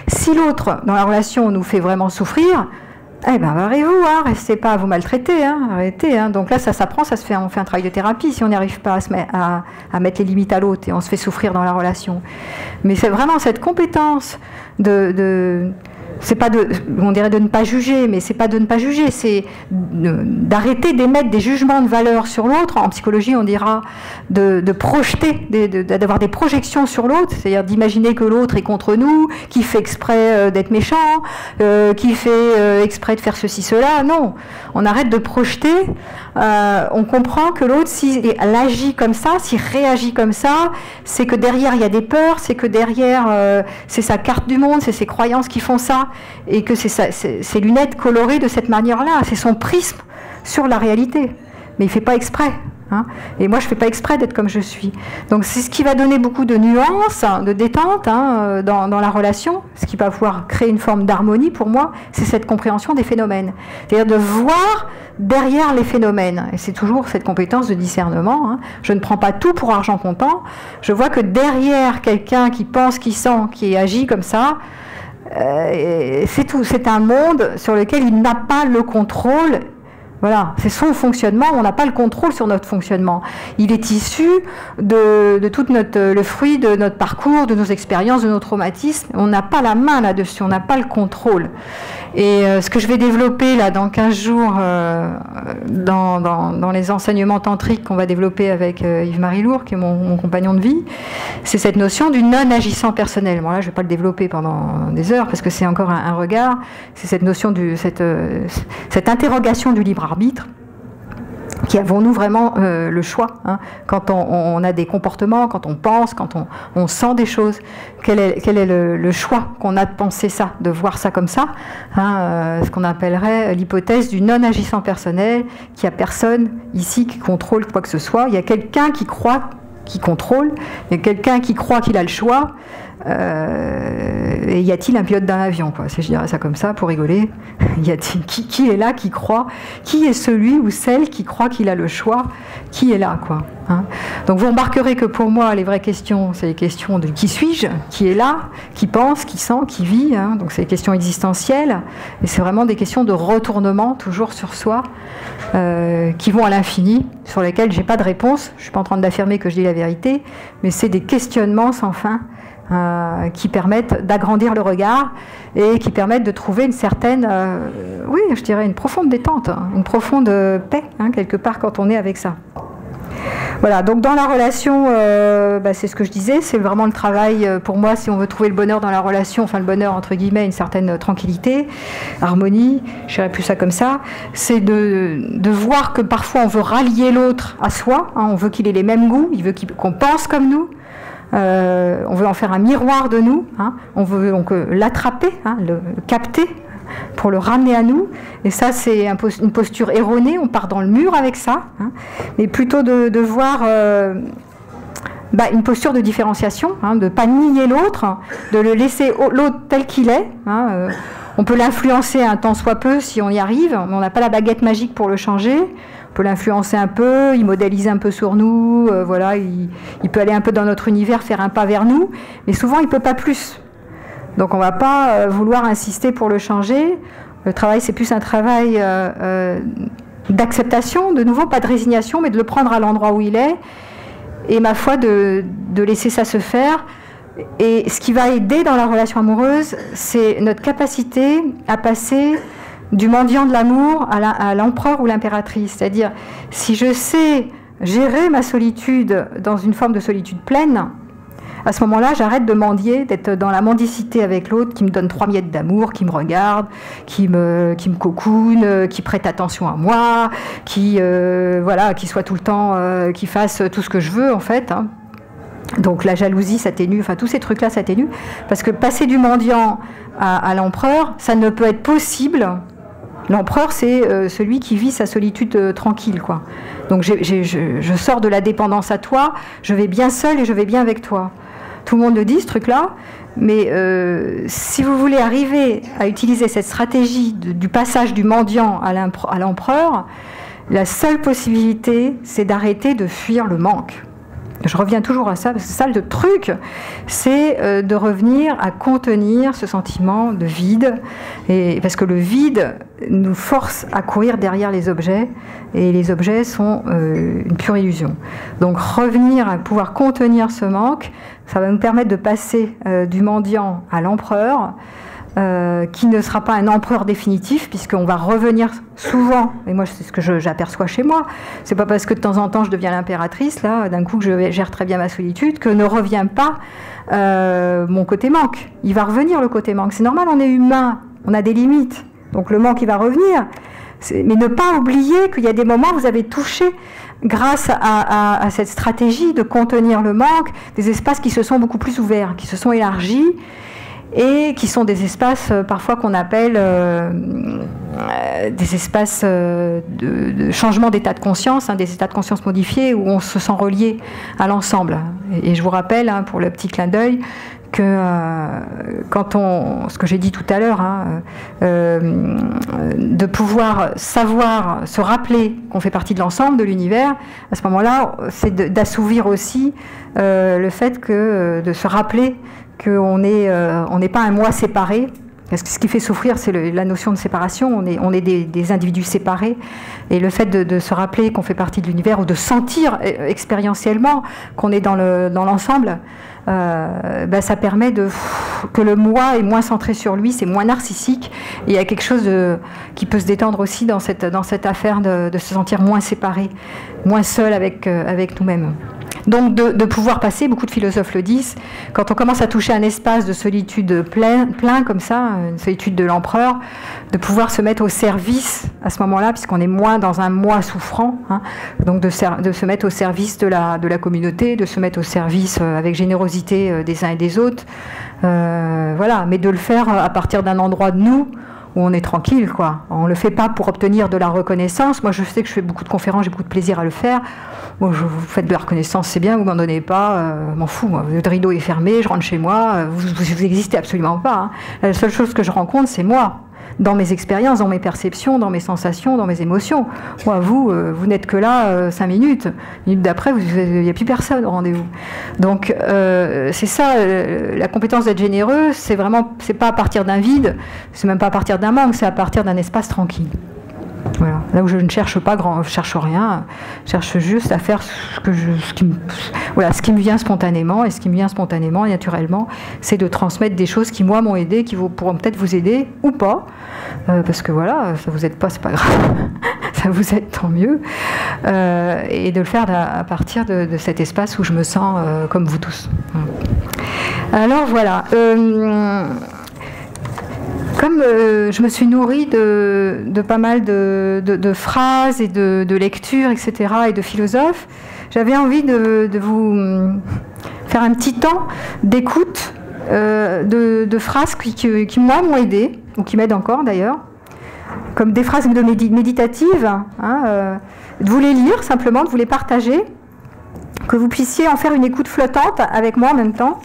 S1: Si l'autre, dans la relation, nous fait vraiment souffrir, eh ben, barrez-vous, hein, restez pas à vous maltraiter, hein, arrêtez. Hein. Donc là, ça s'apprend, on fait un travail de thérapie si on n'arrive pas à mettre les limites à l'autre et on se fait souffrir dans la relation. Mais c'est vraiment cette compétence c'est pas on dirait de ne pas juger, mais c'est pas de ne pas juger, c'est d'arrêter d'émettre des jugements de valeur sur l'autre. En psychologie, on dira de projeter, d'avoir des projections sur l'autre, c'est-à-dire d'imaginer que l'autre est contre nous, qui fait exprès d'être méchant, qui fait exprès de faire ceci, cela. Non, on arrête de projeter. On comprend que l'autre, s'il agit comme ça, s'il réagit comme ça, c'est que derrière il y a des peurs, c'est que derrière c'est sa carte du monde, c'est ses croyances qui font ça, et que c'est ses lunettes colorées de cette manière-là, c'est son prisme sur la réalité. Mais il ne fait pas exprès. Hein. Et moi, je ne fais pas exprès d'être comme je suis. Donc c'est ce qui va donner beaucoup de nuances, de détente hein, dans la relation. Ce qui va pouvoir créer une forme d'harmonie pour moi, c'est cette compréhension des phénomènes. C'est-à-dire de voir derrière les phénomènes. Et c'est toujours cette compétence de discernement. Hein. Je ne prends pas tout pour argent comptant. Je vois que derrière quelqu'un qui pense, qui sent, qui agit comme ça, c'est tout. C'est un monde sur lequel il n'a pas le contrôle. Voilà, c'est son fonctionnement, on n'a pas le contrôle sur notre fonctionnement. Il est issu de tout le fruit de notre parcours, de nos expériences, de nos traumatismes. On n'a pas la main là-dessus, on n'a pas le contrôle. Et ce que je vais développer là dans 15 jours dans les enseignements tantriques qu'on va développer avec Yves-Marie Lourd, qui est mon compagnon de vie, c'est cette notion du non-agissant personnel. Bon là, je ne vais pas le développer pendant des heures parce que c'est encore un regard. C'est cette notion, cette interrogation du libre arbitre. Qui avons-nous vraiment le choix hein, quand on a des comportements, quand on pense, quand on sent des choses, quel est le choix qu'on a de penser ça, de voir ça comme ça hein, ce qu'on appellerait l'hypothèse du non-agissant personnel, qu'il n'y a personne ici qui contrôle quoi que ce soit, il y a quelqu'un qui croit qui contrôle, il y a quelqu'un qui croit qu'il a le choix, et y a-t-il un pilote dans l'avion quoi, si je dirais ça comme ça pour rigoler, y a-t-il qui est là, qui croit, qui est celui ou celle qui croit qu'il a le choix, qui est là quoi hein. Donc vous remarquerez que pour moi les vraies questions c'est les questions de qui suis-je, qui est là, qui pense, qui sent, qui vit hein. Donc c'est des questions existentielles et c'est vraiment des questions de retournement toujours sur soi qui vont à l'infini, sur lesquelles j'ai pas de réponse. Je suis pas en train d'affirmer que je dis la vérité, mais c'est des questionnements sans fin qui permettent d'agrandir le regard et qui permettent de trouver une certaine, oui, je dirais une profonde détente, hein, une profonde paix, hein, quelque part quand on est avec ça. Voilà, donc dans la relation, c'est ce que je disais, c'est vraiment le travail, pour moi, si on veut trouver le bonheur dans la relation, enfin le bonheur entre guillemets, une certaine tranquillité, harmonie, je dirais plus ça comme ça, c'est de voir que parfois on veut rallier l'autre à soi, hein, on veut qu'il ait les mêmes goûts, il veut qu'on pense comme nous, on veut en faire un miroir de nous, hein, on veut donc l'attraper, hein, le capter, pour le ramener à nous, et ça c'est une posture erronée, on part dans le mur avec ça, hein, mais plutôt de voir une posture de différenciation, hein, de ne pas nier l'autre, de le laisser l'autre tel qu'il est, hein, on peut l'influencer un tant soit peu si on y arrive, on n'a pas la baguette magique pour le changer, on peut l'influencer un peu, il modélise un peu sur nous, voilà, il peut aller un peu dans notre univers, faire un pas vers nous, mais souvent il ne peut pas plus. Donc on ne va pas vouloir insister pour le changer. Le travail, c'est plus un travail d'acceptation, de nouveau, pas de résignation, mais de le prendre à l'endroit où il est. Et ma foi, de laisser ça se faire. Et ce qui va aider dans la relation amoureuse, c'est notre capacité à passer du mendiant de l'amour à l'empereur ou l'impératrice. C'est-à-dire, si je sais gérer ma solitude dans une forme de solitude pleine, à ce moment-là, j'arrête de mendier, d'être dans la mendicité avec l'autre qui me donne 3 miettes d'amour, qui me regarde, qui me cocoune, qui prête attention à moi, qui soit tout le temps, qui fasse tout ce que je veux en fait. Hein. Donc la jalousie s'atténue, enfin tous ces trucs-là s'atténuent, parce que passer du mendiant à l'empereur, ça ne peut être possible. L'empereur, c'est celui qui vit sa solitude tranquille, quoi. Donc je sors de la dépendance à toi, je vais bien seul et je vais bien avec toi. Tout le monde le dit, ce truc-là, mais si vous voulez arriver à utiliser cette stratégie du passage du mendiant à l'empereur, la seule possibilité, c'est d'arrêter de fuir le manque. Je reviens toujours à ça, parce que ça, le truc, c'est de revenir à contenir ce sentiment de vide, et parce que le vide nous force à courir derrière les objets, et les objets sont une pure illusion. Donc revenir à pouvoir contenir ce manque, ça va nous permettre de passer du mendiant à l'empereur, qui ne sera pas un empereur définitif, puisqu'on va revenir souvent, et moi c'est ce que j'aperçois chez moi, c'est pas parce que de temps en temps je deviens l'impératrice, là, d'un coup que je gère très bien ma solitude, que ne revient pas mon côté manque. Il va revenir le côté manque, c'est normal, on est humain, on a des limites, donc le manque il va revenir, mais ne pas oublier qu'il y a des moments où vous avez touché, grâce à cette stratégie de contenir le manque, des espaces qui se sont beaucoup plus ouverts, qui se sont élargis, et qui sont des espaces parfois qu'on appelle des espaces de changement d'état de conscience, hein, des états de conscience modifiés où on se sent relié à l'ensemble. Et je vous rappelle, hein, pour le petit clin d'œil, que ce que j'ai dit tout à l'heure, hein, de pouvoir savoir, se rappeler qu'on fait partie de l'ensemble, de l'univers, à ce moment-là, c'est d'assouvir aussi le fait de se rappeler qu'on n'est pas un moi séparé. Parce que ce qui fait souffrir, c'est la notion de séparation. On est des individus séparés. Et le fait de se rappeler qu'on fait partie de l'univers, ou de sentir expérientiellement qu'on est dans l'ensemble, ça permet que le moi est moins centré sur lui, c'est moins narcissique. Et il y a quelque chose qui peut se détendre aussi dans cette affaire de se sentir moins séparé, moins seul avec nous-mêmes. Donc de pouvoir passer, beaucoup de philosophes le disent, quand on commence à toucher un espace de solitude plein comme ça, une solitude de l'empereur, de pouvoir se mettre au service à ce moment-là, puisqu'on est moins dans un moi souffrant, hein, donc de se mettre au service de la communauté, de se mettre au service avec générosité des uns et des autres, voilà, mais de le faire à partir d'un endroit de nous, où on est tranquille, quoi. On ne le fait pas pour obtenir de la reconnaissance. Moi, je sais que je fais beaucoup de conférences, j'ai beaucoup de plaisir à le faire. Bon, vous faites de la reconnaissance, c'est bien, vous m'en donnez pas, m'en fous, moi. Le rideau est fermé, je rentre chez moi, vous n'existez absolument pas. Hein. La seule chose que je rencontre, c'est moi. Dans mes expériences, dans mes perceptions, dans mes sensations, dans mes émotions. Moi, vous n'êtes que là 5 minutes. Minute d'après, il n'y a plus personne au rendez-vous. Donc, c'est ça, la compétence d'être généreux, c'est pas à partir d'un vide, c'est même pas à partir d'un manque, c'est à partir d'un espace tranquille. Voilà. Là où je ne cherche pas je cherche rien, je cherche juste à faire ce qui me vient spontanément, et ce qui me vient spontanément et naturellement, c'est de transmettre des choses qui moi m'ont aidé, qui pourront peut-être vous aider ou pas, parce que voilà, ça vous aide pas, c'est pas grave, ça vous aide tant mieux, et de le faire à partir de cet espace où je me sens comme vous tous. Alors voilà. Comme je me suis nourrie de pas mal de phrases et de lectures, etc., et de philosophes, j'avais envie de vous faire un petit temps d'écoute de phrases qui moi, m'ont aidé, ou qui m'aident encore d'ailleurs, comme des phrases méditatives, hein, de vous les lire simplement, de vous les partager, que vous puissiez en faire une écoute flottante avec moi en même temps,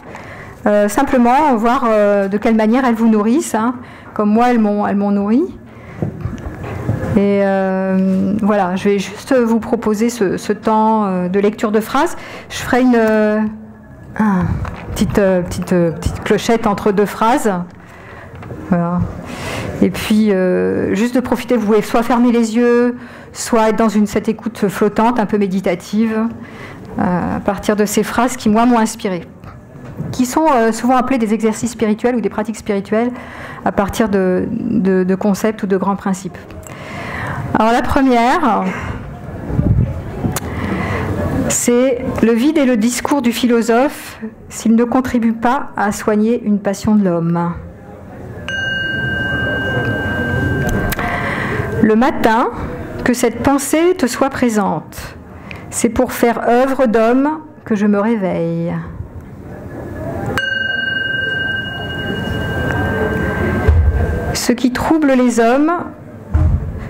S1: simplement voir de quelle manière elles vous nourrissent, hein, comme moi elles m'ont nourri. Et voilà, je vais juste vous proposer ce temps de lecture de phrases. Je ferai une petite clochette entre deux phrases. Voilà. Et puis juste de profiter, vous pouvez soit fermer les yeux, soit être dans cette écoute flottante, un peu méditative, à partir de ces phrases qui moi m'ont inspirée, qui sont souvent appelés des exercices spirituels ou des pratiques spirituelles à partir de concepts ou de grands principes. Alors la première, C'est le vide et le discours du philosophe s'il ne contribue pas à soigner une passion de l'homme. Le matin, que cette pensée te soit présente. C'est pour faire œuvre d'homme que je me réveille. Ce qui trouble les hommes,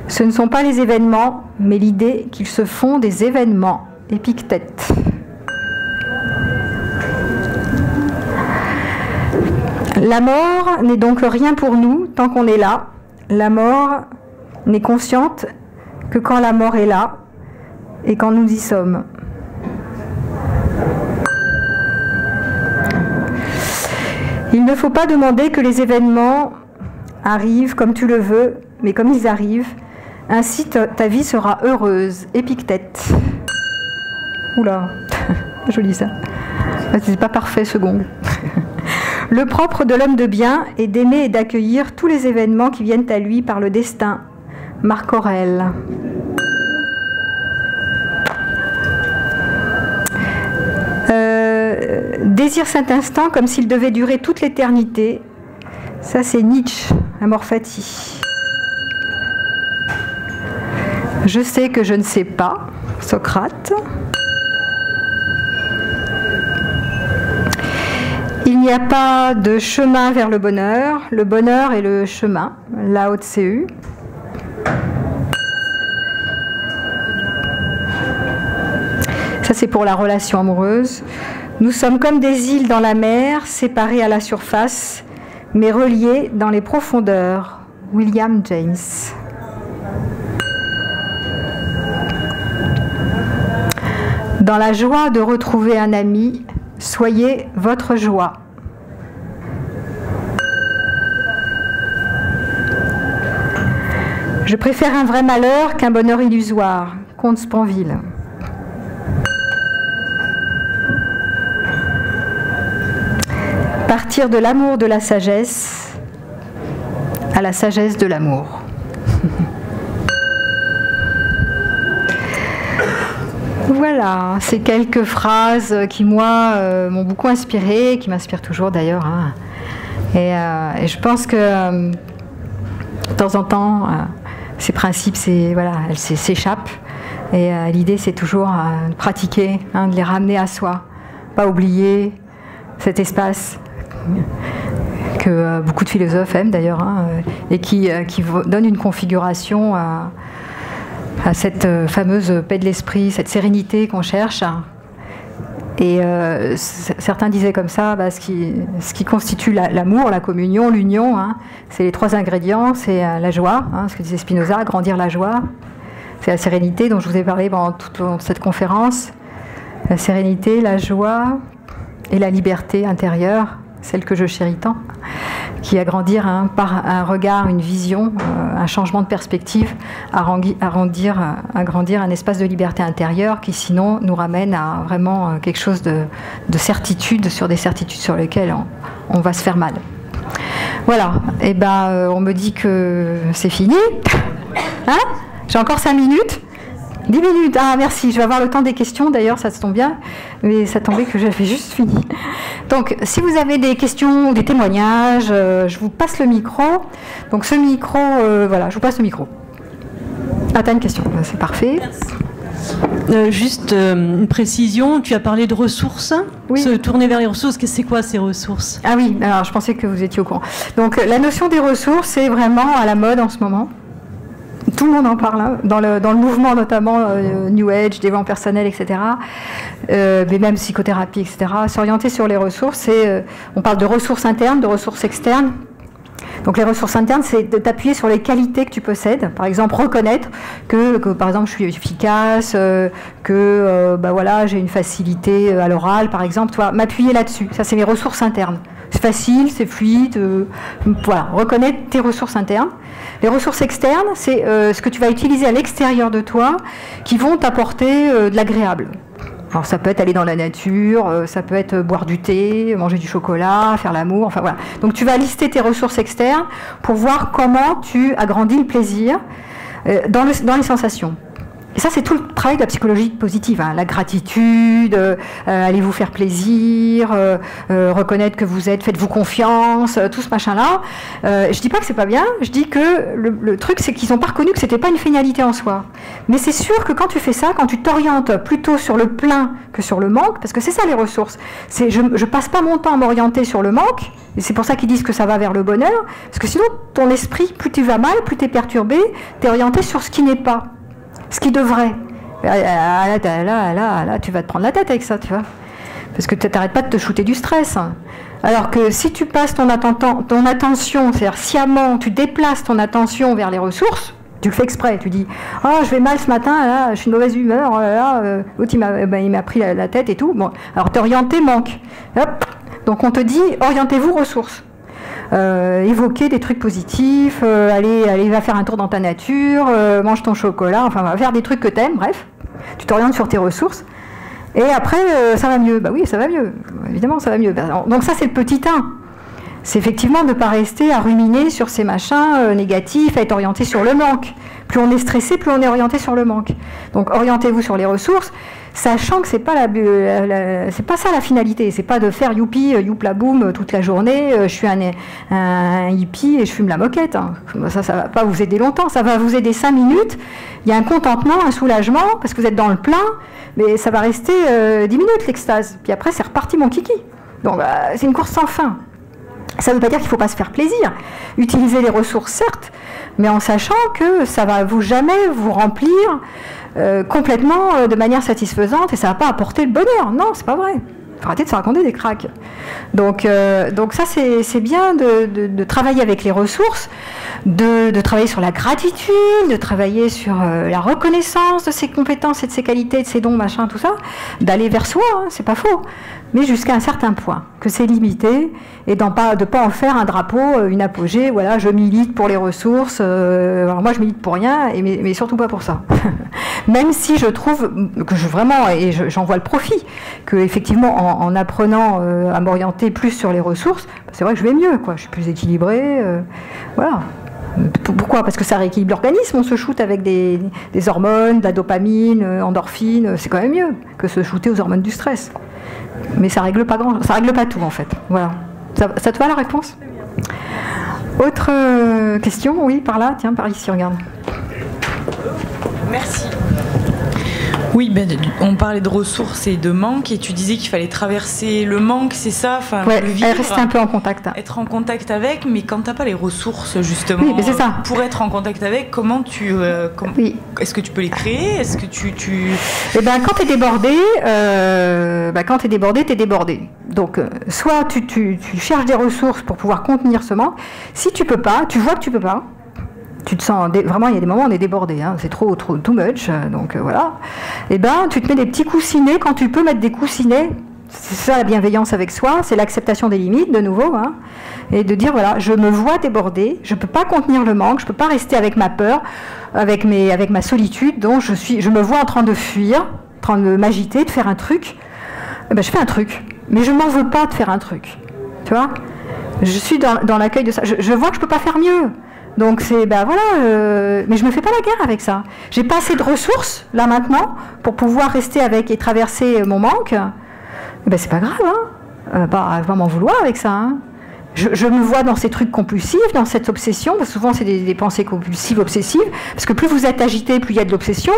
S1: ce ne sont pas les événements, mais l'idée qu'ils se font des événements. Épictète. La mort n'est donc rien pour nous tant qu'on est là. La mort n'est consciente que quand la mort est là et quand nous y sommes. Il ne faut pas demander que les événements arrivent comme tu le veux, mais comme ils arrivent, ainsi ta vie sera heureuse. Épictète. Oula, joli ça. C'est pas parfait ce gong. Le propre de l'homme de bien est d'aimer et d'accueillir tous les événements qui viennent à lui par le destin. Marc Aurèle. Désire cet instant comme s'il devait durer toute l'éternité. Ça c'est Nietzsche, Amor Fati. Je sais que je ne sais pas, Socrate. Il n'y a pas de chemin vers le bonheur est le chemin, Lao Tse. Ça c'est pour la relation amoureuse. Nous sommes comme des îles dans la mer, séparées à la surface, mais reliées dans les profondeurs. William James. Dans la joie de retrouver un ami, soyez votre joie. Je préfère un vrai malheur qu'un bonheur illusoire. Comte Sponville. Partir de l'amour de la sagesse à la sagesse de l'amour. Voilà, c'est quelques phrases qui, moi, m'ont beaucoup inspirée, qui m'inspirent toujours d'ailleurs. Hein. Et je pense que, de temps en temps, ces principes, voilà, elles s'échappent. Et l'idée, c'est toujours de pratiquer, hein, de les ramener à soi. Pas oublier cet espace que beaucoup de philosophes aiment d'ailleurs, hein, et qui donne une configuration à cette fameuse paix de l'esprit, cette sérénité qu'on cherche. Et certains disaient comme ça, bah, ce qui constitue l'amour, la communion, l'union, hein, c'est les trois ingrédients, c'est la joie, hein, ce que disait Spinoza, agrandir la joie, c'est la sérénité dont je vous ai parlé pendant toute cette conférence, la sérénité, la joie et la liberté intérieure, celle que je chéris tant, qui agrandir par un regard, une vision, un changement de perspective, agrandir un espace de liberté intérieure qui sinon nous ramène à vraiment quelque chose de certitude, sur des certitudes sur lesquelles on va se faire mal. Voilà, et on me dit que c'est fini. Hein? J'ai encore 5 minutes. 10 minutes, ah merci, je vais avoir le temps des questions, d'ailleurs ça se tombe bien, mais ça tombait que j'avais juste fini. Donc si vous avez des questions ou des témoignages, je vous passe le micro. Donc ce micro, voilà, je vous passe le micro. Ah, t'as une question, c'est parfait.
S2: Juste une précision, tu as parlé de ressources, oui. Se tourner vers les ressources, c'est quoi ces ressources?
S1: Ah oui, alors je pensais que vous étiez au courant. Donc la notion des ressources, c'est vraiment à la mode en ce moment. Tout le monde en parle, hein, dans le mouvement notamment New Age, développement personnel, etc. Mais même psychothérapie, etc. S'orienter sur les ressources, on parle de ressources internes, de ressources externes. Donc les ressources internes, c'est de t'appuyer sur les qualités que tu possèdes. Par exemple, reconnaître que par exemple, je suis efficace, voilà, j'ai une facilité à l'oral, par exemple. M'appuyer là-dessus. Ça, c'est les ressources internes. C'est facile, c'est fluide. Voilà, reconnaître tes ressources internes. Les ressources externes, c'est ce que tu vas utiliser à l'extérieur de toi qui vont t'apporter de l'agréable. Alors ça peut être aller dans la nature, ça peut être boire du thé, manger du chocolat, faire l'amour, enfin voilà. Donc tu vas lister tes ressources externes pour voir comment tu agrandis le plaisir dans les sensations. Et ça, c'est tout le travail de la psychologie positive, hein. La gratitude, allez vous faire plaisir, reconnaître que vous êtes, faites-vous confiance, tout ce machin-là. Je dis pas que c'est pas bien, je dis que le truc, c'est qu'ils n'ont pas reconnu que c'était pas une finalité en soi. Mais c'est sûr que quand tu fais ça, quand tu t'orientes plutôt sur le plein que sur le manque, parce que c'est ça les ressources, c'est je passe pas mon temps à m'orienter sur le manque, et c'est pour ça qu'ils disent que ça va vers le bonheur, parce que sinon, ton esprit, plus tu vas mal, plus tu es perturbé, tu es orienté sur ce qui n'est pas. Ce qui devrait. Là, tu vas te prendre la tête avec ça, tu vois. Parce que tu n'arrêtes pas de te shooter du stress. Alors que si tu passes ton attention, c'est-à-dire sciemment, tu déplaces ton attention vers les ressources, tu le fais exprès, tu dis « Oh, je vais mal ce matin, là, je suis de mauvaise humeur, l'autre il m'a pris la tête et tout. » Bon, alors t'es orienté manque. Hop. Donc on te dit « Orientez-vous ressources ». Évoquer des trucs positifs, allez, va faire un tour dans ta nature, mange ton chocolat, enfin, va faire des trucs que t'aimes, bref. Tu t'orientes sur tes ressources. Et après, ça va mieux. Bah oui, ça va mieux. Évidemment, ça va mieux. Donc ça, c'est le petit 1. C'est effectivement de ne pas rester à ruminer sur ces machins négatifs, à être orienté sur le manque. Plus on est stressé, plus on est orienté sur le manque. Donc orientez-vous sur les ressources, sachant que c'est pas c'est pas ça la finalité. C'est pas de faire youpi, youpla boum toute la journée. Je suis un hippie et je fume la moquette. Hein. Ça va pas vous aider longtemps. Ça va vous aider 5 minutes. Il y a un contentement, un soulagement parce que vous êtes dans le plein. Mais ça va rester 10 minutes l'extase. Puis après, c'est reparti mon kiki. Donc c'est une course sans fin. Ça ne veut pas dire qu'il ne faut pas se faire plaisir. Utiliser les ressources, certes, mais en sachant que ça va jamais vous remplir complètement de manière satisfaisante et ça ne va pas apporter le bonheur. Non, c'est pas vrai. Il faut arrêter de se raconter des cracks. Donc ça, c'est bien de travailler avec les ressources, de travailler sur la gratitude, de travailler sur la reconnaissance de ses compétences et de ses qualités, de ses dons, machin, tout ça, d'aller vers soi, hein, c'est pas faux, mais jusqu'à un certain point, que c'est limité, et de ne pas en faire un drapeau, une apogée, voilà, je milite pour les ressources, alors moi je milite pour rien, mais surtout pas pour ça. Même si je trouve que vraiment, et j'en vois le profit, que effectivement en apprenant à m'orienter plus sur les ressources, c'est vrai que je vais mieux, quoi. Je suis plus équilibrée, voilà. Pourquoi? Parce que ça rééquilibre l'organisme, on se shoot avec des hormones, de la dopamine, endorphine, c'est quand même mieux que se shooter aux hormones du stress. Mais ça règle pas tout en fait. Voilà. Ça te va la réponse? Autre question? Oui, par là, tiens, par ici, regarde.
S3: Merci. Oui, ben, on parlait de ressources et de manque, et tu disais qu'il fallait traverser le manque, c'est ça, enfin,
S1: ouais,
S3: le vivre,
S1: rester un peu en contact.
S3: Être en contact avec, mais quand t'as pas les ressources justement,
S1: oui, c'est ça.
S3: Pour être en contact avec, comment tu,
S1: oui.
S3: Est-ce que tu peux les créer? Est-ce que tu...
S1: Eh ben, quand t'es débordé, t'es débordé. Donc, soit tu cherches des ressources pour pouvoir contenir ce manque. Si tu peux pas, tu vois que tu peux pas. Tu te sens vraiment, il y a des moments où on est débordé, hein, c'est trop too much, donc voilà. Et ben, tu te mets des petits coussinets quand tu peux mettre des coussinets. C'est ça la bienveillance avec soi, c'est l'acceptation des limites de nouveau, hein, et de dire voilà, je me vois débordé, je peux pas contenir le manque, je peux pas rester avec ma peur, avec ma solitude, donc je me vois en train de fuir, en train de m'agiter, de faire un truc. Et ben, je fais un truc, mais je m'en veux pas de faire un truc, tu vois. Je suis dans l'accueil de ça. Je vois que je peux pas faire mieux. Donc c'est, ben voilà, mais je me fais pas la guerre avec ça. J'ai pas assez de ressources, là maintenant, pour pouvoir rester avec et traverser mon manque. Ben c'est pas grave, hein. Pas m'en vouloir avec ça, hein. Je me vois dans ces trucs compulsifs, dans cette obsession, parce que souvent c'est des pensées compulsives, obsessives, parce que plus vous êtes agité, plus il y a de l'obsession,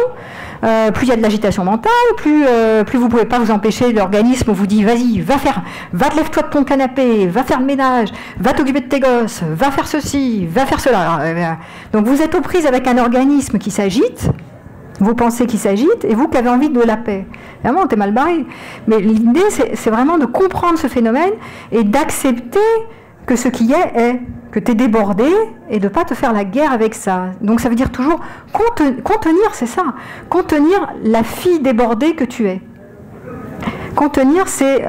S1: plus il y a de l'agitation mentale, plus vous pouvez pas vous empêcher, l'organisme vous dit vas-y, lève-toi de ton canapé, va faire le ménage, va t'occuper de tes gosses, va faire ceci, va faire cela. Alors, donc vous êtes aux prises avec un organisme qui s'agite, vos pensées qui s'agitent, et vous qui avez envie de la paix. Vraiment, t'es mal barré. Mais l'idée, c'est vraiment de comprendre ce phénomène et d'accepter que ce qui est, que tu es débordé, et de ne pas te faire la guerre avec ça. Donc ça veut dire toujours contenir, c'est ça. Contenir la fille débordée que tu es. Contenir, c'est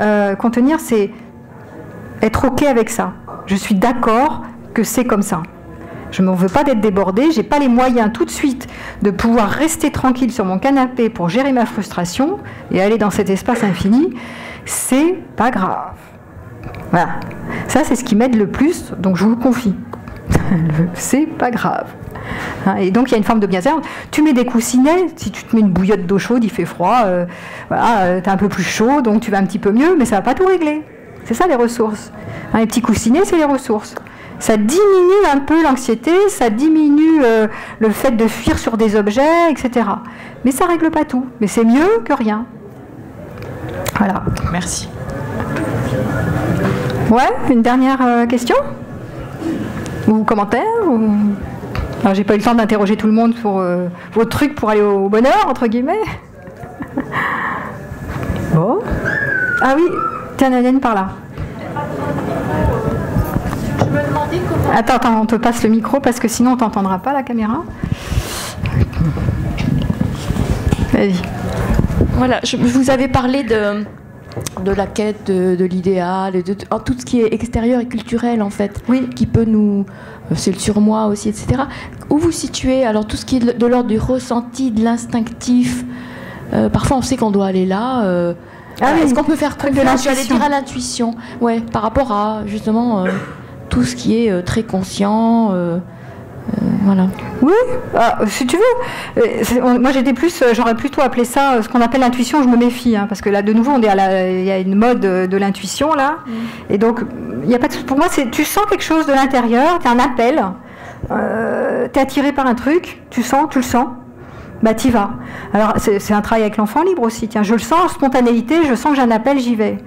S1: être OK avec ça. Je suis d'accord que c'est comme ça. Je ne m'en veux pas d'être débordée, je n'ai pas les moyens tout de suite de pouvoir rester tranquille sur mon canapé pour gérer ma frustration et aller dans cet espace infini. C'est pas grave. Voilà. Ça, c'est ce qui m'aide le plus, donc je vous le confie. C'est pas grave. Et donc il y a une forme de bien-être. Tu mets des coussinets, si tu te mets une bouillotte d'eau chaude, il fait froid, voilà, tu es un peu plus chaud, donc tu vas un petit peu mieux, mais ça ne va pas tout régler. C'est ça les ressources. Les petits coussinets, c'est les ressources. Ça diminue un peu l'anxiété, ça diminue le fait de fuir sur des objets, etc. Mais ça ne règle pas tout. Mais c'est mieux que rien. Voilà.
S3: Merci.
S1: Ouais, une dernière question ? Ou commentaire ou... Alors, j'ai pas eu le temps d'interroger tout le monde sur vos trucs pour aller au bonheur, entre guillemets. Bon. Ah oui, tiens, Nadine, par là. Je me demandais comment... Attends, on te passe le micro parce que sinon on t'entendra pas, la caméra. Vas-y.
S4: Voilà, vous avez parlé de la quête de l'idéal, de tout ce qui est extérieur et culturel en fait,
S1: oui,
S4: qui peut nous... C'est le surmoi aussi, etc. Où vous situez alors tout ce qui est de l'ordre du ressenti, de l'instinctif, parfois on sait qu'on doit aller là. Est-ce qu'on peut faire confiance, j'allais dire, à l'intuition, ouais, par rapport à justement tout ce qui est très conscient, voilà.
S1: Oui, si tu veux. Moi j'aurais plutôt appelé ça ce qu'on appelle l'intuition. Je me méfie, hein, parce que là de nouveau il y a une mode de l'intuition là, et donc il y a pas de, pour moi tu sens quelque chose de l'intérieur, tu as un appel, tu es attiré par un truc, tu le sens. Bah t'y vas. Alors c'est un travail avec l'enfant libre aussi. Tiens, je le sens en spontanéité, je sens que j'ai un appel, j'y vais.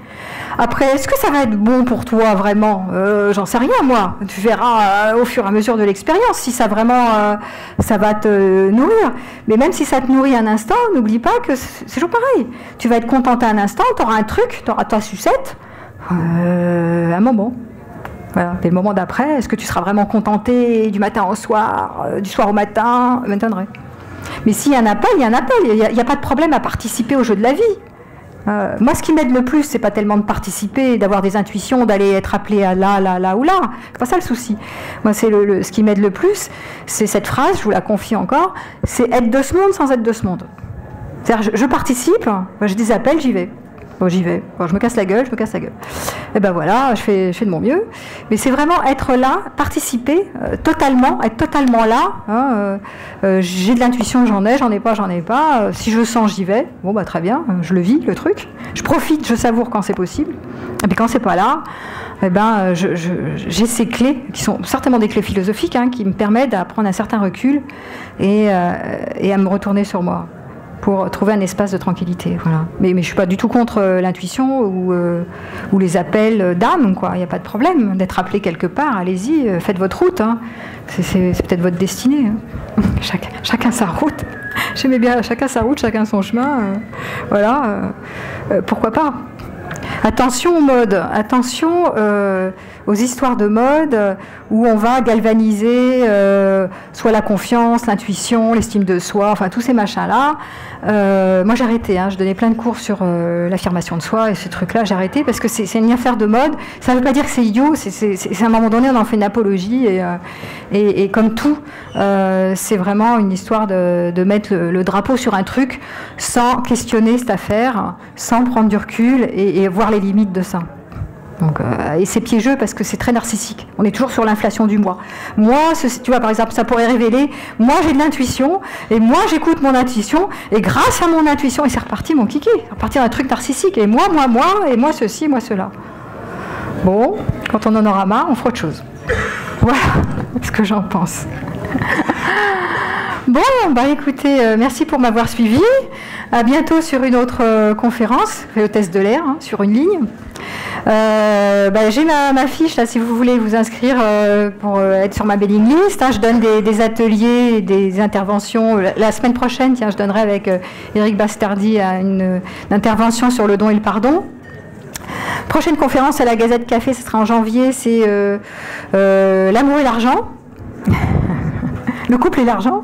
S1: Après, est-ce que ça va être bon pour toi vraiment ? J'en sais rien moi. Tu verras au fur et à mesure de l'expérience si ça vraiment ça va te nourrir. Mais même si ça te nourrit un instant, n'oublie pas que c'est toujours pareil. Tu vas être contenté un instant, tu auras un truc, tu auras ta sucette, un moment. Voilà. Et le moment d'après, est-ce que tu seras vraiment contenté du matin au soir, du soir au matin ? M'étonnerait. Mais s'il y a un appel, il y a un appel. Il n'y a pas de problème à participer au jeu de la vie. Moi, ce qui m'aide le plus, c'est pas tellement de participer, d'avoir des intuitions, d'aller être appelé à là ou là. C'est pas ça le souci. Moi, c'est ce qui m'aide le plus, c'est cette phrase, je vous la confie encore, c'est être de ce monde sans être de ce monde. C'est-à-dire, je participe, j'ai des appels, j'y vais. Bon, j'y vais. Bon, je me casse la gueule. Et ben voilà, je fais de mon mieux. Mais c'est vraiment être là, participer totalement, être totalement là. Hein, j'ai de l'intuition, j'en ai pas. Si je sens, j'y vais. Bon, bah très bien, je le vis, le truc. Je profite, je savoure quand c'est possible. Et puis quand c'est pas là, eh ben, j'ai ces clés, qui sont certainement des clés philosophiques, hein, qui me permettent à prendre un certain recul et à me retourner sur moi, pour trouver un espace de tranquillité. Voilà. Mais je ne suis pas du tout contre l'intuition ou les appels d'âme, quoi. Il n'y a pas de problème d'être appelé quelque part. Allez-y, faites votre route. Hein. C'est peut-être votre destinée. Hein. Chacun sa route. J'aimais bien chacun sa route, chacun son chemin. Voilà. Pourquoi pas ? Attention aux modes, attention aux histoires de mode où on va galvaniser soit la confiance, l'intuition, l'estime de soi, enfin tous ces machins-là. Moi j'ai arrêté, hein, je donnais plein de cours sur l'affirmation de soi et ces trucs-là, j'ai arrêté parce que c'est une affaire de mode. Ça ne veut pas dire que c'est idiot, c'est à un moment donné on en fait une apologie et comme tout, c'est vraiment une histoire de mettre le drapeau sur un truc sans questionner cette affaire, sans prendre du recul et voir les limites de ça. Donc, et c'est piégeux parce que c'est très narcissique. On est toujours sur l'inflation du moi. Moi, tu vois, par exemple, ça pourrait révéler, moi j'ai de l'intuition, et moi j'écoute mon intuition, et grâce à mon intuition, et c'est reparti mon kiki, c'est reparti d'un truc narcissique, et moi, et moi ceci, moi cela. Bon, quand on en aura marre, on fera autre chose. Voilà ce que j'en pense. Bon, bah écoutez, merci pour m'avoir suivi. À bientôt sur une autre conférence, hôtesse de l'air, hein, sur une ligne. J'ai ma fiche là, si vous voulez vous inscrire pour être sur ma mailing list. Hein, je donne des ateliers, des interventions. La semaine prochaine, tiens, je donnerai avec Eric Bastardi une intervention sur le don et le pardon. Prochaine conférence à la Gazette Café, ce sera en janvier, c'est l'amour et l'argent. Le couple et l'argent,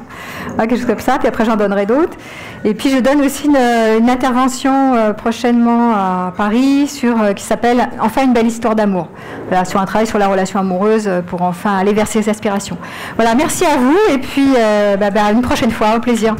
S1: quelque chose comme ça, puis après j'en donnerai d'autres. Et puis je donne aussi une intervention prochainement à Paris qui s'appelle « Enfin une belle histoire d'amour ». Voilà, sur un travail sur la relation amoureuse pour enfin aller vers ses aspirations. Voilà, merci à vous et puis une prochaine fois, au plaisir.